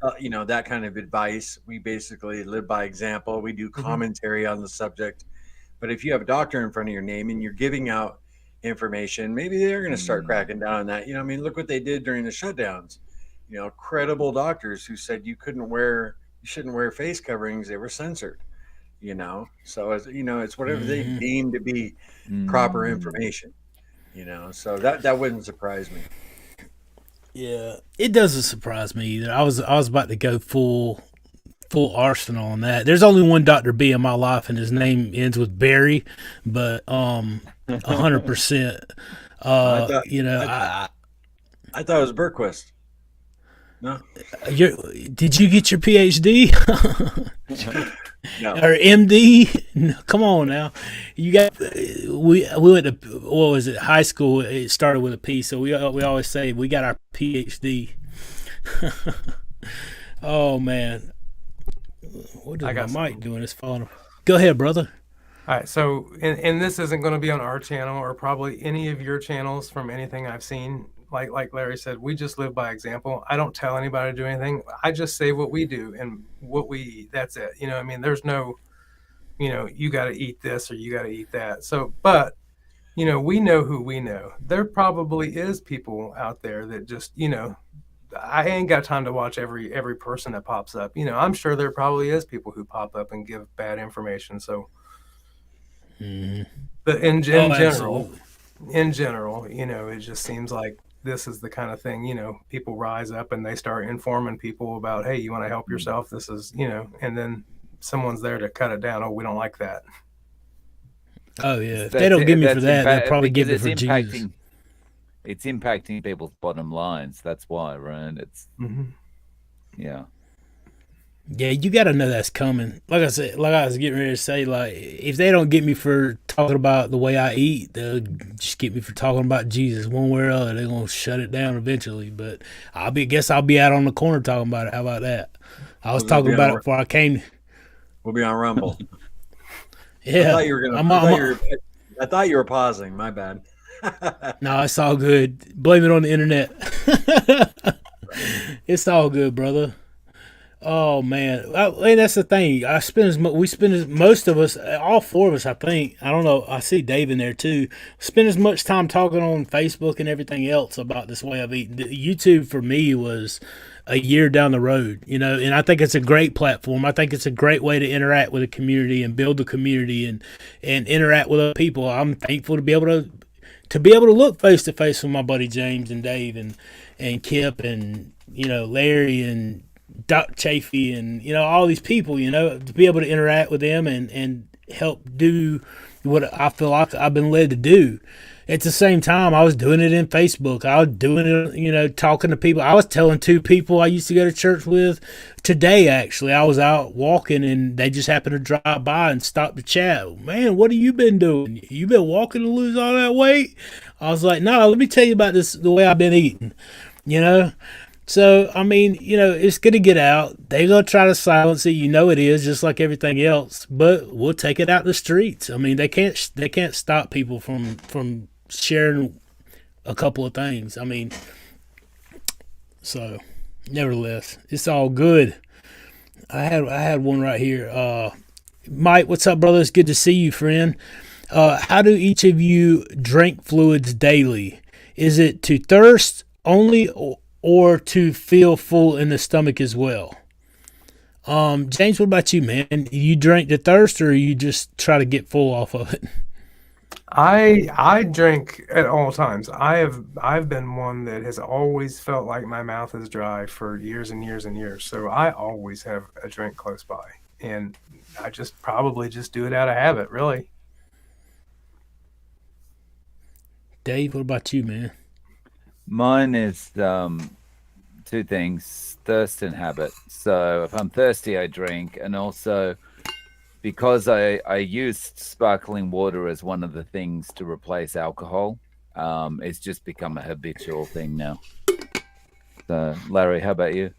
that kind of advice. We basically live by example. We do commentary on the subject. But if you have a doctor in front of your name and you're giving out information, maybe they're going to start cracking down on that. Look what they did during the shutdowns. Credible doctors who said you shouldn't wear face coverings. They were censored. So it's whatever they deem to be proper information. So that wouldn't surprise me. Yeah, it doesn't surprise me either. I was about to go full arsenal on that. There's only one Dr. B in my life, and his name ends with Barry, but 100%. I thought it was Berquist. No. Did you get your PhD? No. Or MD? No, come on now. You got we went to, what was it, high school? It started with a P, so we always say we got our PhD. Oh man, what is my mic doing? It's falling. Go ahead, brother. All right, so and this isn't going to be on our channel or probably any of your channels from anything I've seen. Like Larry said, we just live by example. I don't tell anybody to do anything. I just say what we do and what we eat. That's it. There's no, you got to eat this or you got to eat that. So, but, we know who we know. There probably is people out there that just, I ain't got time to watch every person that pops up. I'm sure there probably is people who pop up and give bad information. So, but in general, it just seems like this is the kind of thing, people rise up and they start informing people about, hey, you want to help yourself? This is, and then someone's there to cut it down. Oh, we don't like that. Oh, yeah. If they don't give me for that, they'll probably give me for Jesus. It's impacting people's bottom lines. That's why, right? It's, yeah. Yeah, you got to know that's coming. Like I said, like I was getting ready to say, like, if they don't get me for talking about the way I eat, they'll just get me for talking about Jesus one way or other. They're going to shut it down eventually. But guess I'll be out on the corner talking about it. How about that? I was talking about it before I came. We'll be on Rumble. Yeah. I thought you were pausing. My bad. No, it's all good. Blame it on the internet. It's all good, brother. Oh man, that's the thing. Most of us, all four of us, I think. I don't know. I see Dave in there too. Spend as much time talking on Facebook and everything else about this way of eating. YouTube for me was a year down the road, and I think it's a great platform. I think it's a great way to interact with a community and build a community and interact with other people. I'm thankful to be able to look face to face with my buddy James and Dave and Kip and Larry and Doc Chafee and, all these people, to be able to interact with them and help do what I feel like I've been led to do. At the same time, I was doing it in Facebook. I was doing it, talking to people. I was telling two people I used to go to church with today, actually. I was out walking and they just happened to drive by and stop to chat. Man, what have you been doing? You been walking to lose all that weight? I was like, no, let me tell you about the way I've been eating, So, I mean, it's going to get out. They're going to try to silence it. It is, just like everything else. But we'll take it out the streets. I mean, they can't stop people from sharing a couple of things. I mean, so, nevertheless, it's all good. I had one right here. Mike, what's up, brother? It's good to see you, friend. How do each of you drink fluids daily? Is it to thirst only or to feel full in the stomach as well? James, what about you, man? You drink to thirst or you just try to get full off of it? I drink at all times. I've been one that has always felt like my mouth is dry for years and years and years. So I always have a drink close by, and I just probably just do it out of habit, really. Dave, what about you, man? Mine is two things: thirst and habit. So if I'm thirsty, I drink, and also because I used sparkling water as one of the things to replace alcohol, it's just become a habitual thing now. So, Larry, how about you?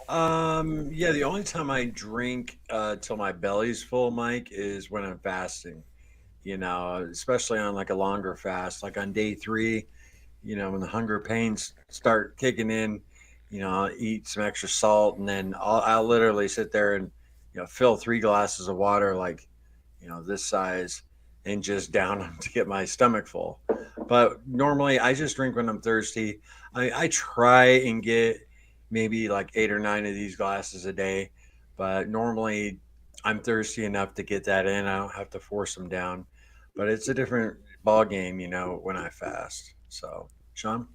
Yeah, the only time I drink till my belly's full, Mike, is when I'm fasting. Especially on like a longer fast, like on day 3. When the hunger pains start kicking in, I'll eat some extra salt, and then I'll literally sit there and fill 3 glasses of water, like this size, and just down them to get my stomach full. But normally I just drink when I'm thirsty. I try and get maybe like 8 or 9 of these glasses a day, but normally I'm thirsty enough to get that in. I don't have to force them down. But it's a different ball game, when I fast. So, Sean?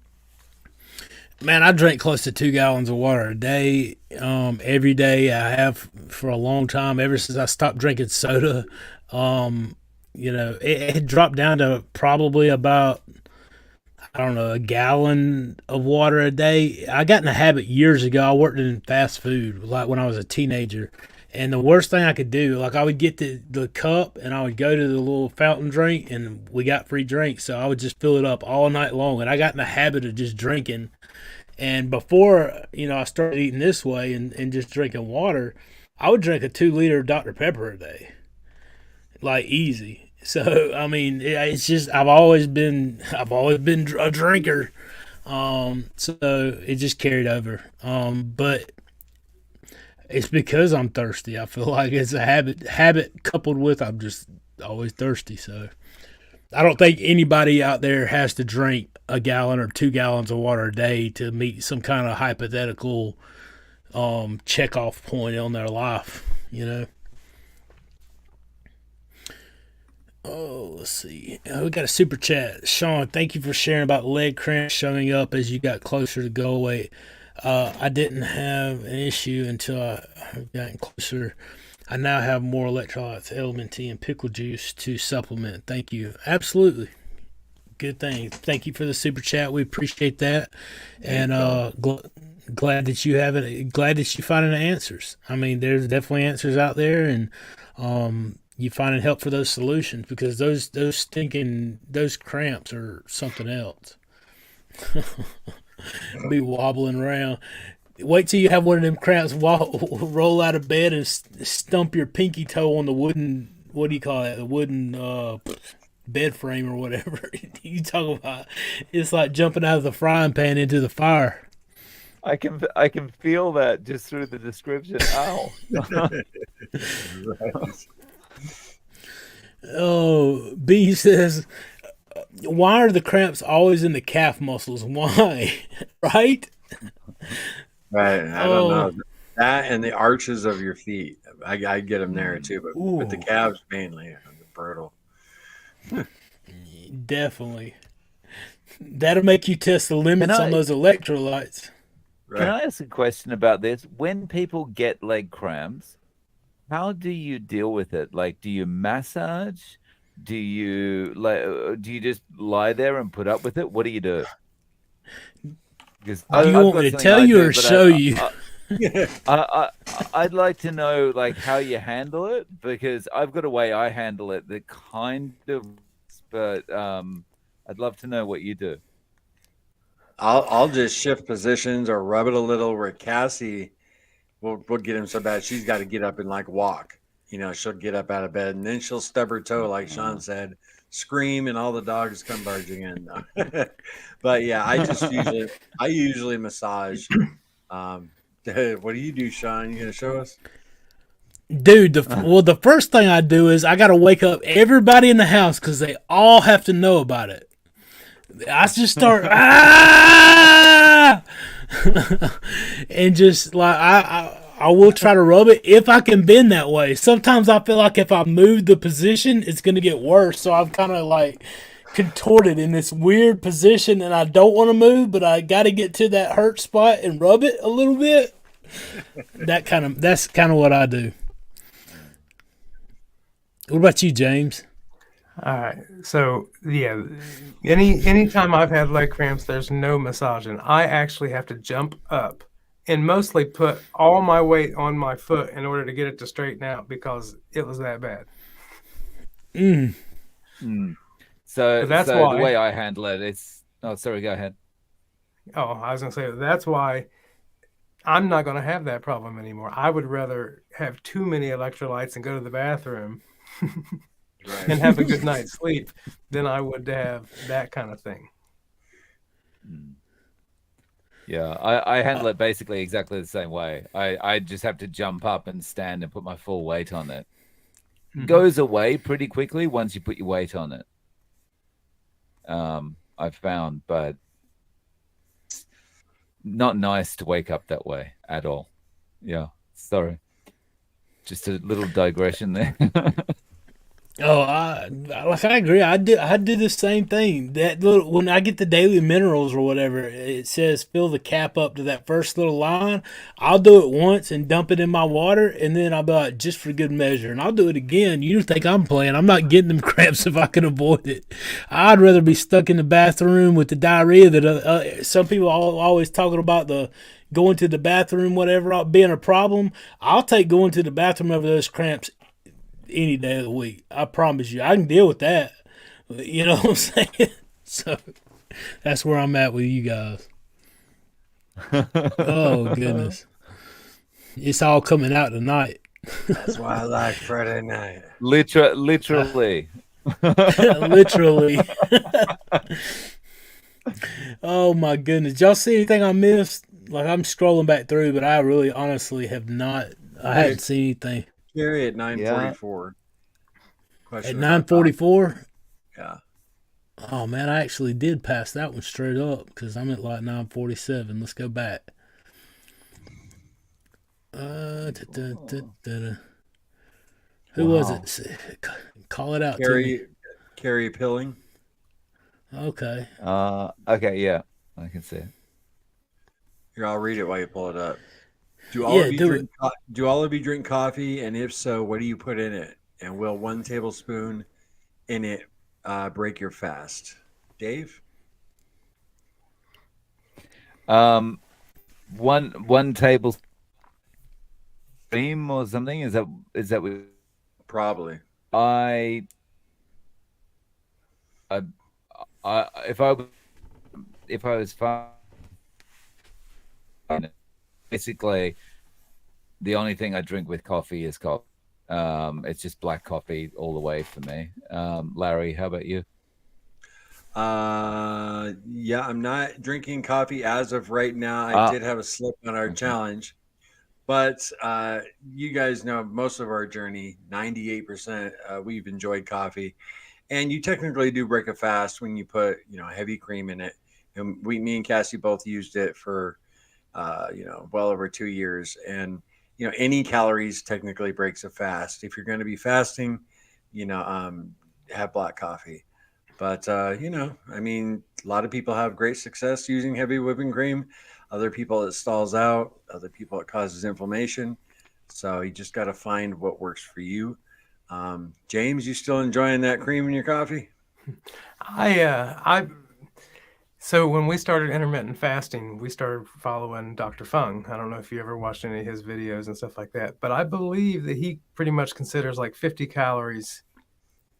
Man, I drink close to 2 gallons of water a day. Every day I have for a long time, ever since I stopped drinking soda. It had dropped down to probably about, I don't know, a gallon of water a day. I got in a habit years ago. I worked in fast food, like when I was a teenager. And the worst thing I could do, like I would get the cup and I would go to the little fountain drink, and we got free drinks. So I would just fill it up all night long. And I got in the habit of just drinking. And before, I started eating this way and just drinking water, I would drink a 2-liter Dr. Pepper a day. Like easy. So, I mean, it's just, I've always been a drinker. So it just carried over. But it's because I'm thirsty. I feel like it's a habit coupled with I'm just always thirsty. So I don't think anybody out there has to drink a gallon or 2 gallons of water a day to meet some kind of hypothetical checkoff point on their life, Oh, let's see. We got a super chat. Sean, thank you for sharing about leg cramps showing up as you got closer to goal weight. I didn't have an issue until I've gotten closer. I now have more electrolytes, element tea, and pickle juice to supplement. Thank you. Absolutely. Good thing. Thank you for the super chat. We appreciate that. And glad that you have it. Glad that you finding the answers. I mean, there's definitely answers out there, and you finding help for those solutions, because those cramps are something else. Be wobbling around. Wait till you have one of them cramps, roll out of bed and stump your pinky toe on the wooden, what do you call it, the wooden bed frame or whatever. You talk about, it's like jumping out of the frying pan into the fire. I can feel that just through the description. Ow. Right. Oh, B says, why are the cramps always in the calf muscles? Why? Right? Right. I don't know. That and the arches of your feet. I get them there too, but the calves mainly are brutal. Definitely. That'll make you test the limits on those electrolytes. Can I ask a question about this? When people get leg cramps, how do you deal with it? Like, do you massage? Do you just lie there and put up with it? What do you do? Because Do you I've want me got to something tell I you do, or but show you? I'd like to know like how you handle it, because I've got a way I handle it that kind of, but I'd love to know what you do. I'll just shift positions or rub it a little. Where Cassie will get him so bad she's got to get up and like walk. She'll get up out of bed and then she'll stub her toe, like Sean said, scream, and all the dogs come barging in. But yeah, I usually massage. What do you do, Sean? You gonna show us? Dude, the first thing I do is I got to wake up everybody in the house because they all have to know about it. I just start and just like I will try to rub it if I can bend that way. Sometimes I feel like if I move the position, it's gonna get worse. So I'm kind of like contorted in this weird position, and I don't want to move, but I got to get to that hurt spot and rub it a little bit. That's kind of what I do. What about you, James? All right. So yeah, anytime I've had leg cramps, there's no massaging. I actually have to jump up and mostly put all my weight on my foot in order to get it to straighten out because it was that bad. So that's the why- way I handle it is, oh, sorry, go ahead. Oh, I was gonna say that's why I'm not gonna have that problem anymore. I would rather have too many electrolytes and go to the bathroom and have a good night's sleep than I would to have that kind of thing. Yeah, I handle it basically exactly the same way. I just have to jump up and stand and put my full weight on it. Goes away pretty quickly once you put your weight on it. I've found, but it's not nice to wake up that way at all. Yeah, sorry. Just a little digression there. Oh, I agree. I do the same thing. That little when I get the daily minerals or whatever, it says fill the cap up to that first little line. I'll do it once and dump it in my water, and then I'll be like, just for good measure, and I'll do it again. You think I'm playing? I'm not getting them cramps if I can avoid it. I'd rather be stuck in the bathroom with the diarrhea that some people are always talking about the going to the bathroom, whatever being a problem. I'll take going to the bathroom over those cramps any day of the week. I promise you, I can deal with that. You know what I'm saying? So that's where I'm at with you guys. Oh goodness, it's all coming out tonight. That's why I like Friday night. Literally. Literally. Oh my goodness, y'all see anything I missed? Like I'm scrolling back through, but I really honestly have not. I haven't seen anything. Gary at 9:44. At 9:44. Yeah. Oh man, I actually did pass that one straight up because I'm at like 9:47. Let's go back. Who was it? Call it out to me. Carrie Pilling. Okay. Okay, yeah, I can see it. Here, I'll read it while you pull it up. Do all of you drink coffee? And if so, what do you put in it? And will 1 tablespoon in it break your fast? Dave? One tablespoon cream or something? Is that what? Probably. If I was fine, basically the only thing I drink with coffee is coffee. It's just black coffee all the way for me. Larry, how about you? Yeah, I'm not drinking coffee as of right now. I did have a slip on our challenge, but you guys know most of our journey, 98%, we've enjoyed coffee, and you technically do break a fast when you put heavy cream in it. And me and Cassie both used it for well over 2 years, and any calories technically breaks a fast. If you're going to be fasting, have black coffee. But I mean, a lot of people have great success using heavy whipping cream. Other people it stalls out. Other people it causes inflammation. So you just got to find what works for you. James, you still enjoying that cream in your coffee? So when we started intermittent fasting, we started following Dr. Fung. I don't know if you ever watched any of his videos and stuff like that, but I believe that he pretty much considers like 50 calories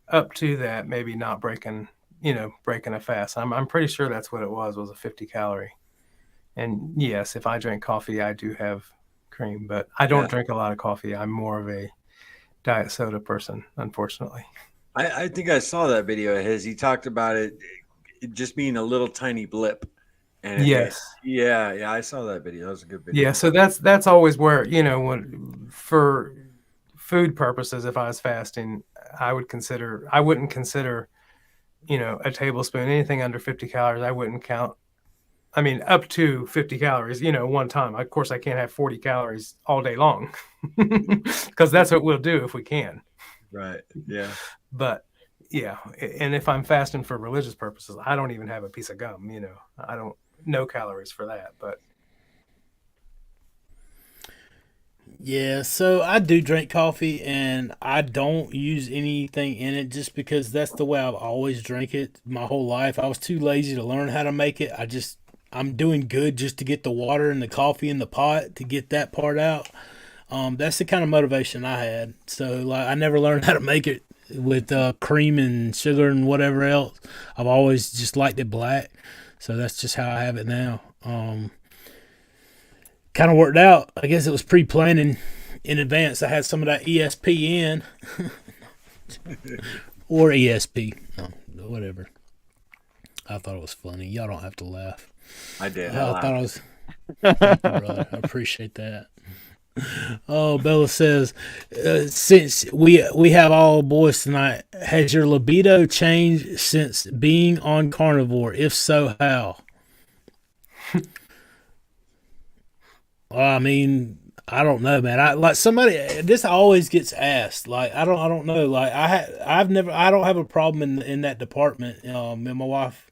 up to that, maybe not breaking a fast. I'm pretty sure that's what it was a 50 calorie. And yes, if I drink coffee, I do have cream, but I don't drink a lot of coffee. I'm more of a diet soda person, unfortunately. I think I saw that video of his. He talked about it just being a little tiny blip. And yeah, I saw that video. That was a good video. Yeah, so that's always where, when for food purposes, if I was fasting, I wouldn't consider, a tablespoon, anything under 50 calories, I wouldn't count. I mean, up to 50 calories, one time. Of course, I can't have 40 calories all day long because that's what we'll do if we can. Right. Yeah. But yeah, and if I'm fasting for religious purposes, I don't even have a piece of gum, I don't, no calories for that, but. Yeah, so I do drink coffee and I don't use anything in it just because that's the way I've always drank it my whole life. I was too lazy to learn how to make it. I'm doing good just to get the water and the coffee in the pot to get that part out. That's the kind of motivation I had. So like I never learned how to make it with cream and sugar and whatever else. I've always just liked it black. So that's just how I have it now. Kind of worked out. I guess it was pre-planning in advance. I had some of that ESPN or ESP, whatever. I thought it was funny. Y'all don't have to laugh. I did. I thought it was. Thank you, brother. I appreciate that. Oh, Bella says, since we have all boys tonight, has your libido changed since being on Carnivore? If so, how? Well, I mean, I don't know, man. This always gets asked. Like, I don't know. Like, I don't have a problem in that department. And my wife,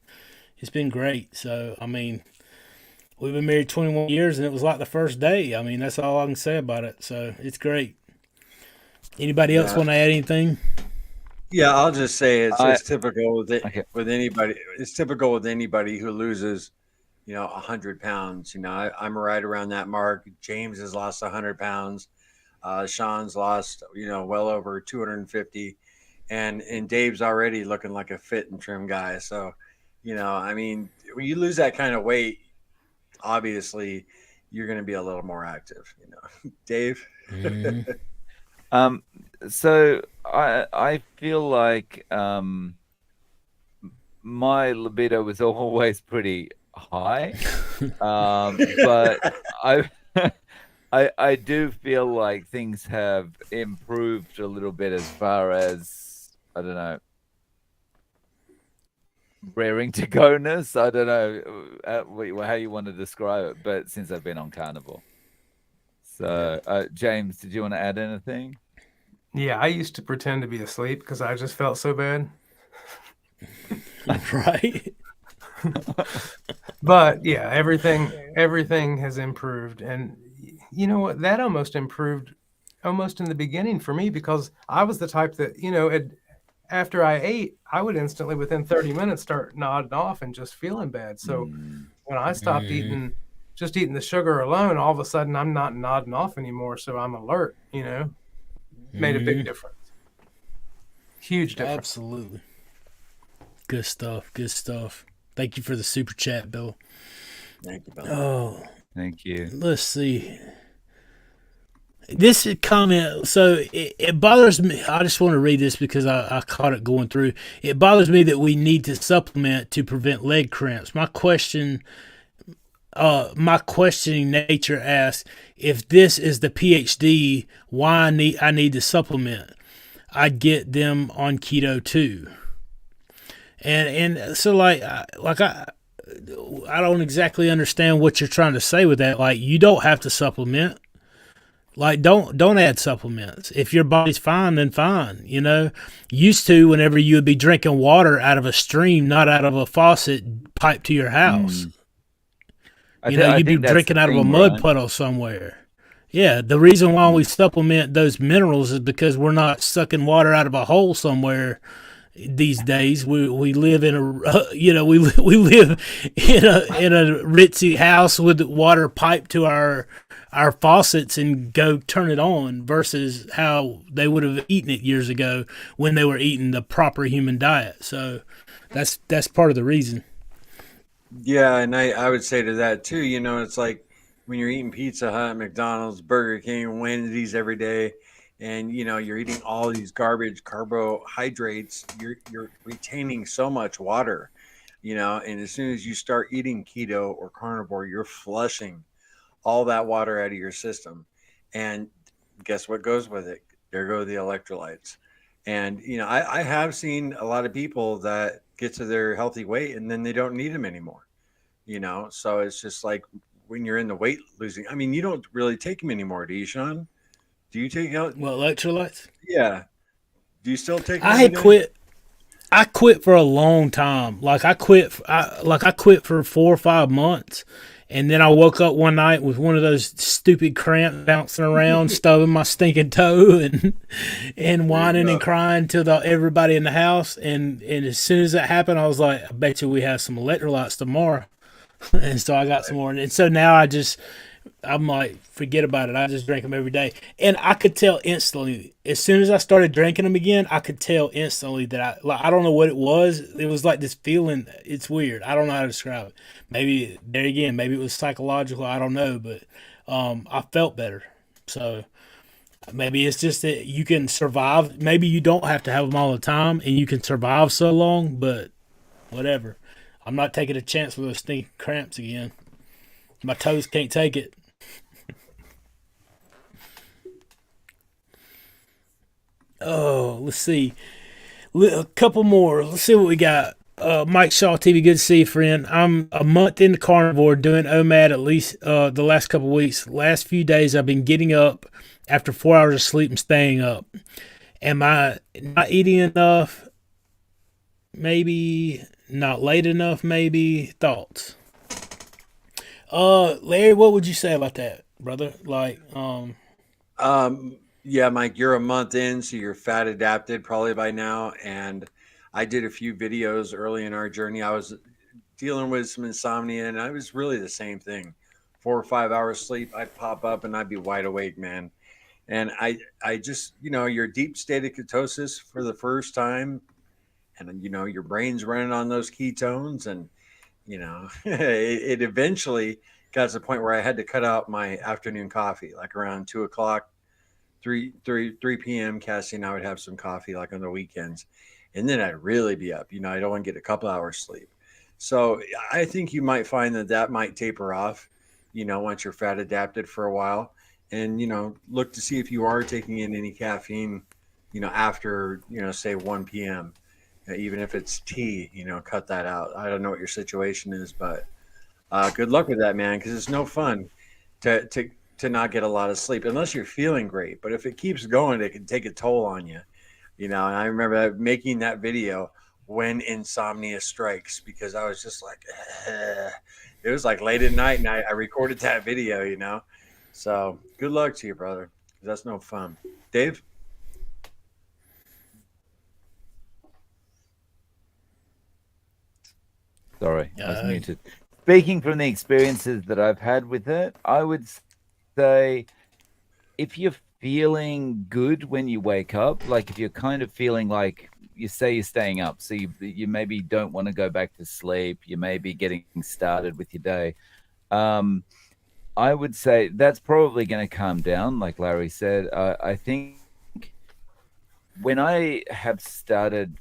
it's been great. So, I mean, we've been married 21 years, and it was like the first day. I mean, that's all I can say about it. So, it's great. Anybody else want to add anything? Yeah, I'll just say it's typical with anybody. It's typical with anybody who loses 100 pounds. I'm right around that mark. James has lost 100 pounds. Sean's lost, well over 250. And Dave's already looking like a fit and trim guy. So, I mean, when you lose that kind of weight, obviously you're going to be a little more active, Dave. Mm-hmm. So I feel like my libido was always pretty high, but I do feel like things have improved a little bit as far as, I don't know, raring to go-ness. I don't know how you want to describe it, but since I've been on Carnivore. So James, did you want to add anything? Yeah, I used to pretend to be asleep because I just felt so bad. Right. But yeah, everything has improved. And you know what? That almost improved almost in the beginning for me, because I was the type that, after I ate, I would instantly within 30 minutes start nodding off and just feeling bad. So when I stopped eating the sugar alone, all of a sudden I'm not nodding off anymore. So I'm alert, made a big difference. Huge difference. Absolutely. Good stuff. Good stuff. Thank you for the super chat, Bill. Thank you, Bill. Oh, thank you. Let's see. This comment, so it bothers me. I just want to read this because I caught it going through. It bothers me that we need to supplement to prevent leg cramps. My questioning nature asks, if this is the PhD, why I need to supplement? I get them on keto too. And so I don't exactly understand what you're trying to say with that. Like, you don't have to supplement. Like, don't add supplements. If your body's fine, then fine. Used to, whenever you would be drinking water out of a stream, not out of a faucet piped to your house. You know, I you'd be think that's the drinking out of a thing, mud right? puddle somewhere. Yeah, the reason why we Mm. supplement those minerals is because we're not sucking water out of a hole somewhere these days. We live in a we live in a ritzy house with water piped to our faucets and go turn it on versus how they would have eaten it years ago when they were eating the proper human diet. So that's part of the reason. Yeah, and I would say to that too, it's like when you're eating Pizza Hut, McDonald's, Burger King, Wendy's every day, and you're eating all these garbage carbohydrates, you're retaining so much water, and as soon as you start eating keto or carnivore, you're flushing all that water out of your system. And guess what goes with it? There go the electrolytes. And I have seen a lot of people that get to their healthy weight and then they don't need them anymore. So it's just like when you're in the weight losing. I mean, you don't really take them anymore, do you, Sean? Do you take out? Well, electrolytes. Yeah. Do you still take them I every had day? quit. I quit for a long time. I quit for 4 or 5 months, and then I woke up one night with one of those stupid cramps bouncing around, stubbing my stinking toe, and There you whining and go. crying to everybody in the house. And as soon as that happened, I was like, I bet you we have some electrolytes tomorrow. And so I got some more, and so now I'm like, forget about it. I just drink them every day. And I could tell instantly, as soon as I started drinking them again, I could tell instantly that I don't know what it was. It was like this feeling. It's weird. I don't know how to describe it. Maybe, there again, maybe it was psychological. I don't know. But I felt better. So maybe it's just that you can survive. Maybe you don't have to have them all the time and you can survive so long, but whatever. I'm not taking a chance with those stinking cramps again. My toes can't take it. Oh, let's see. A couple more. Let's see what we got. Mike Shaw TV, good to see you, friend. I'm a month into carnivore, doing OMAD at least the last couple weeks. Last few days, I've been getting up after 4 hours of sleep and staying up. Am I not eating enough? Maybe not late enough. Maybe thoughts. Larry, what would you say about that, brother? Yeah, Mike, you're a month in, so you're fat adapted probably by now. And I did a few videos early in our journey. I was dealing with some insomnia, and I was really the same thing. 4 or 5 hours sleep, I'd pop up and I'd be wide awake, man. And I just, your deep state of ketosis for the first time, and your brain's running on those ketones, and it eventually got to the point where I had to cut out my afternoon coffee, like around 2 o'clock, 3 p.m. Cassie, I would have some coffee like on the weekends, and then I'd really be up. I don't want to get a couple hours sleep. So I think you might find that might taper off, once you're fat adapted for a while, and look to see if you are taking in any caffeine, after say 1 p.m. Even if it's tea, cut that out. I don't know what your situation is, but good luck with that, man, because it's no fun to not get a lot of sleep unless you're feeling great. But if it keeps going, it can take a toll on you. And I remember making that video when insomnia strikes, because I was just like, it was like late at night, and I recorded that video. So good luck to you, brother, 'cause that's no fun. Dave? Sorry, I was uh, muted. Speaking from the experiences that I've had with it, I would say if you're feeling good when you wake up, like if you're kind of feeling like you say you're staying up, so you maybe don't want to go back to sleep, you may be getting started with your day. I would say that's probably going to calm down, like Larry said. I think when I have started,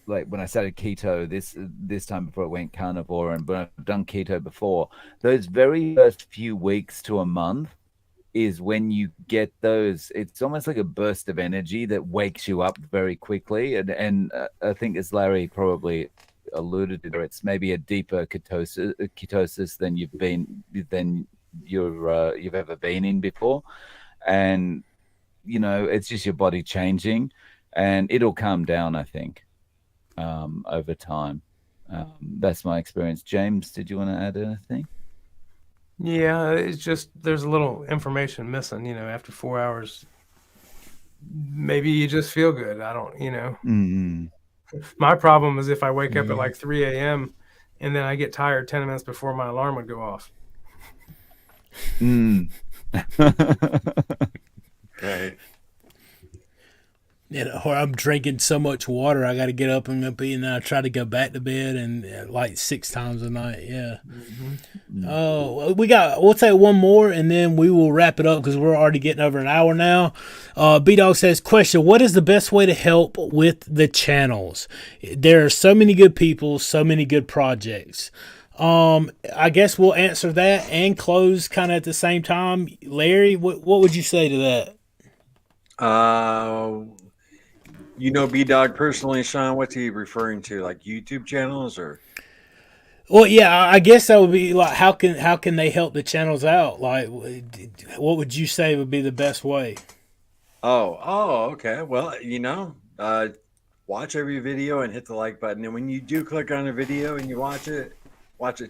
like when I started keto this time before it went carnivore, and when I've done keto before, those very first few weeks to a month is when you get those. It's almost like a burst of energy that wakes you up very quickly, and I think, as Larry probably alluded to, it's maybe a deeper ketosis than you've ever been in before, and it's just your body changing, and it'll calm down, I think, over time. That's my experience. James, did you want to add anything? Yeah, it's just there's a little information missing. After 4 hours, maybe you just feel good. I don't. Mm-hmm. My problem is if I wake up at like 3 a.m. and then I get tired 10 minutes before my alarm would go off. Mm. Right. Or I'm drinking so much water, I got to get up and I try to go back to bed and like 6 times a night. Yeah. Mm. We'll take one more and then we will wrap it up because we're already getting over an hour now. B-Dog says, question, what is the best way to help with the channels? There are so many good people, so many good projects. I guess we'll answer that and close kind of at the same time. Larry, what would you say to that? B-Dog personally, Sean, what's he referring to? Like YouTube channels or? Well, yeah, I guess that would be like how can they help the channels out? Like, what would you say would be the best way? Oh, okay. Well, watch every video and hit the like button. And when you do click on a video and you watch it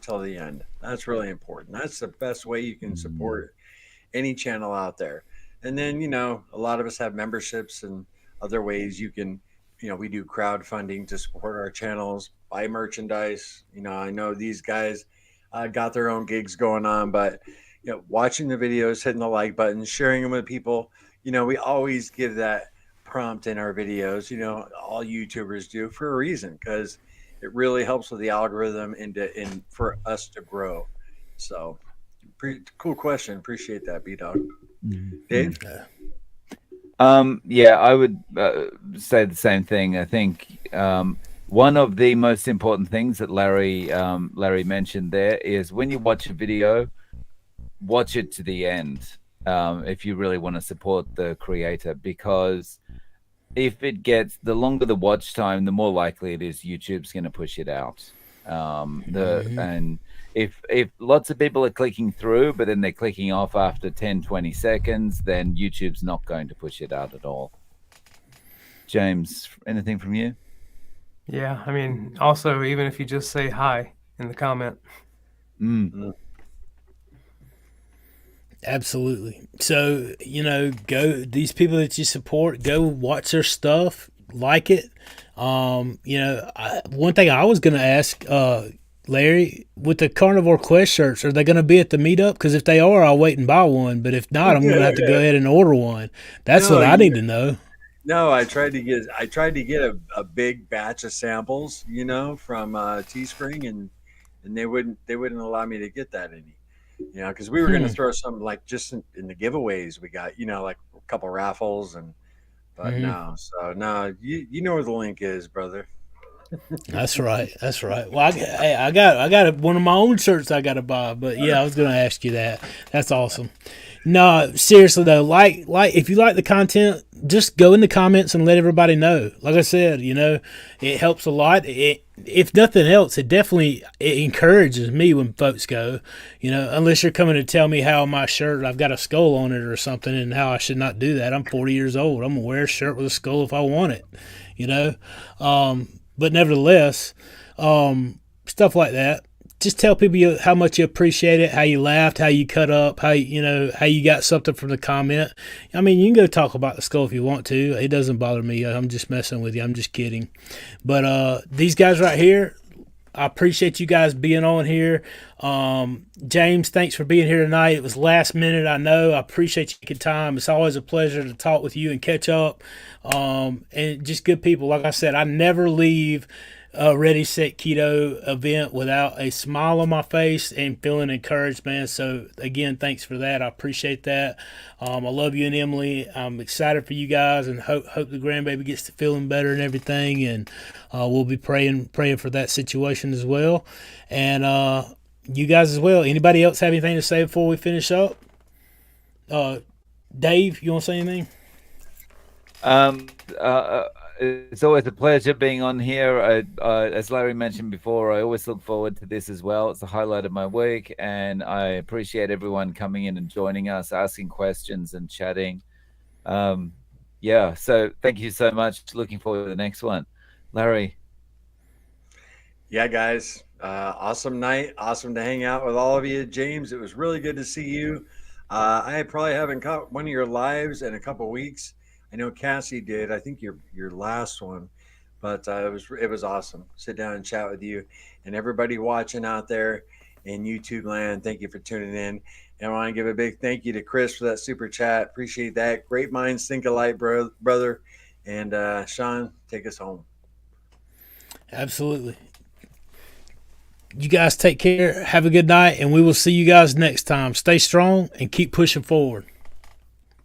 till the end. That's really important. That's the best way you can support any channel out there. And then, a lot of us have memberships and other ways you can, we do crowdfunding to support our channels, buy merchandise. I know these guys got their own gigs going on, but, watching the videos, hitting the like button, sharing them with people, we always give that prompt in our videos, all YouTubers do for a reason, because it really helps with the algorithm and for us to grow. So, cool question. Appreciate that, B-Dog. Dave? Yeah, I would say the same thing. I think one of the most important things that Larry mentioned there is when you watch a video, watch it to the end if you really want to support the creator, because if it gets, the longer the watch time, the more likely it is YouTube's going to push it out. And if lots of people are clicking through, but then they're clicking off after 10, 20 seconds, then YouTube's not going to push it out at all. James, anything from you? Yeah, I mean, also, even if you just say hi in the comment. Absolutely. So, go, these people that you support, go watch their stuff, like it. One thing I was going to ask, Larry, with the Carnivore Quest shirts, are they going to be at the meetup? Because if they are, I'll wait and buy one. But if not, I'm going to have to go ahead and order one. That's what I need to know. No, I tried to get a big batch of samples, from Teespring, and they wouldn't allow me to get that any. Because we were going to throw some like just in the giveaways we got, like a couple raffles but no. So no, you know where the link is, brother. That's right. Well, I got one of my own shirts I got to buy, but yeah, I was going to ask you that. That's awesome. No, seriously though, like if you like the content, just go in the comments and let everybody know. Like I said, it helps a lot. If nothing else, it encourages me when folks go, unless you're coming to tell me how my shirt, I've got a skull on it or something, and how I should not do that. I'm 40 years old. I'm gonna wear a shirt with a skull if I want it, but nevertheless, stuff like that. Just tell people how much you appreciate it, how you laughed, how you cut up, how you got something from the comment. I mean, you can go talk about the skull if you want to. It doesn't bother me. I'm just messing with you. I'm just kidding. But these guys right here, I appreciate you guys being on here. James, thanks for being here tonight. It was last minute, I know. I appreciate you taking time. It's always a pleasure to talk with you and catch up. And just good people. Like I said, I never leave a Ready Set Keto event without a smile on my face and feeling encouraged, man. So again, thanks for that. I appreciate that. I love you and Emily. I'm excited for you guys and hope the grandbaby gets to feeling better and everything. And we'll be praying for that situation as well. And you guys as well. Anybody else have anything to say before we finish up? Dave, you want to say anything? It's always a pleasure being on here. As Larry mentioned before, I always look forward to this as well. It's a highlight of my week, and I appreciate everyone coming in and joining us, asking questions and chatting. So thank you so much. Looking forward to the next one. Larry. Yeah, guys. Awesome night. Awesome to hang out with all of you. James, it was really good to see you. I probably haven't caught one of your lives in a couple weeks. I know Cassie did. I think your last one, but it was awesome. Sit down and chat with you, and everybody watching out there in YouTube land. Thank you for tuning in. And I want to give a big thank you to Chris for that super chat. Appreciate that. Great minds think alike, brother. And Sean, take us home. Absolutely. You guys take care. Have a good night, and we will see you guys next time. Stay strong and keep pushing forward.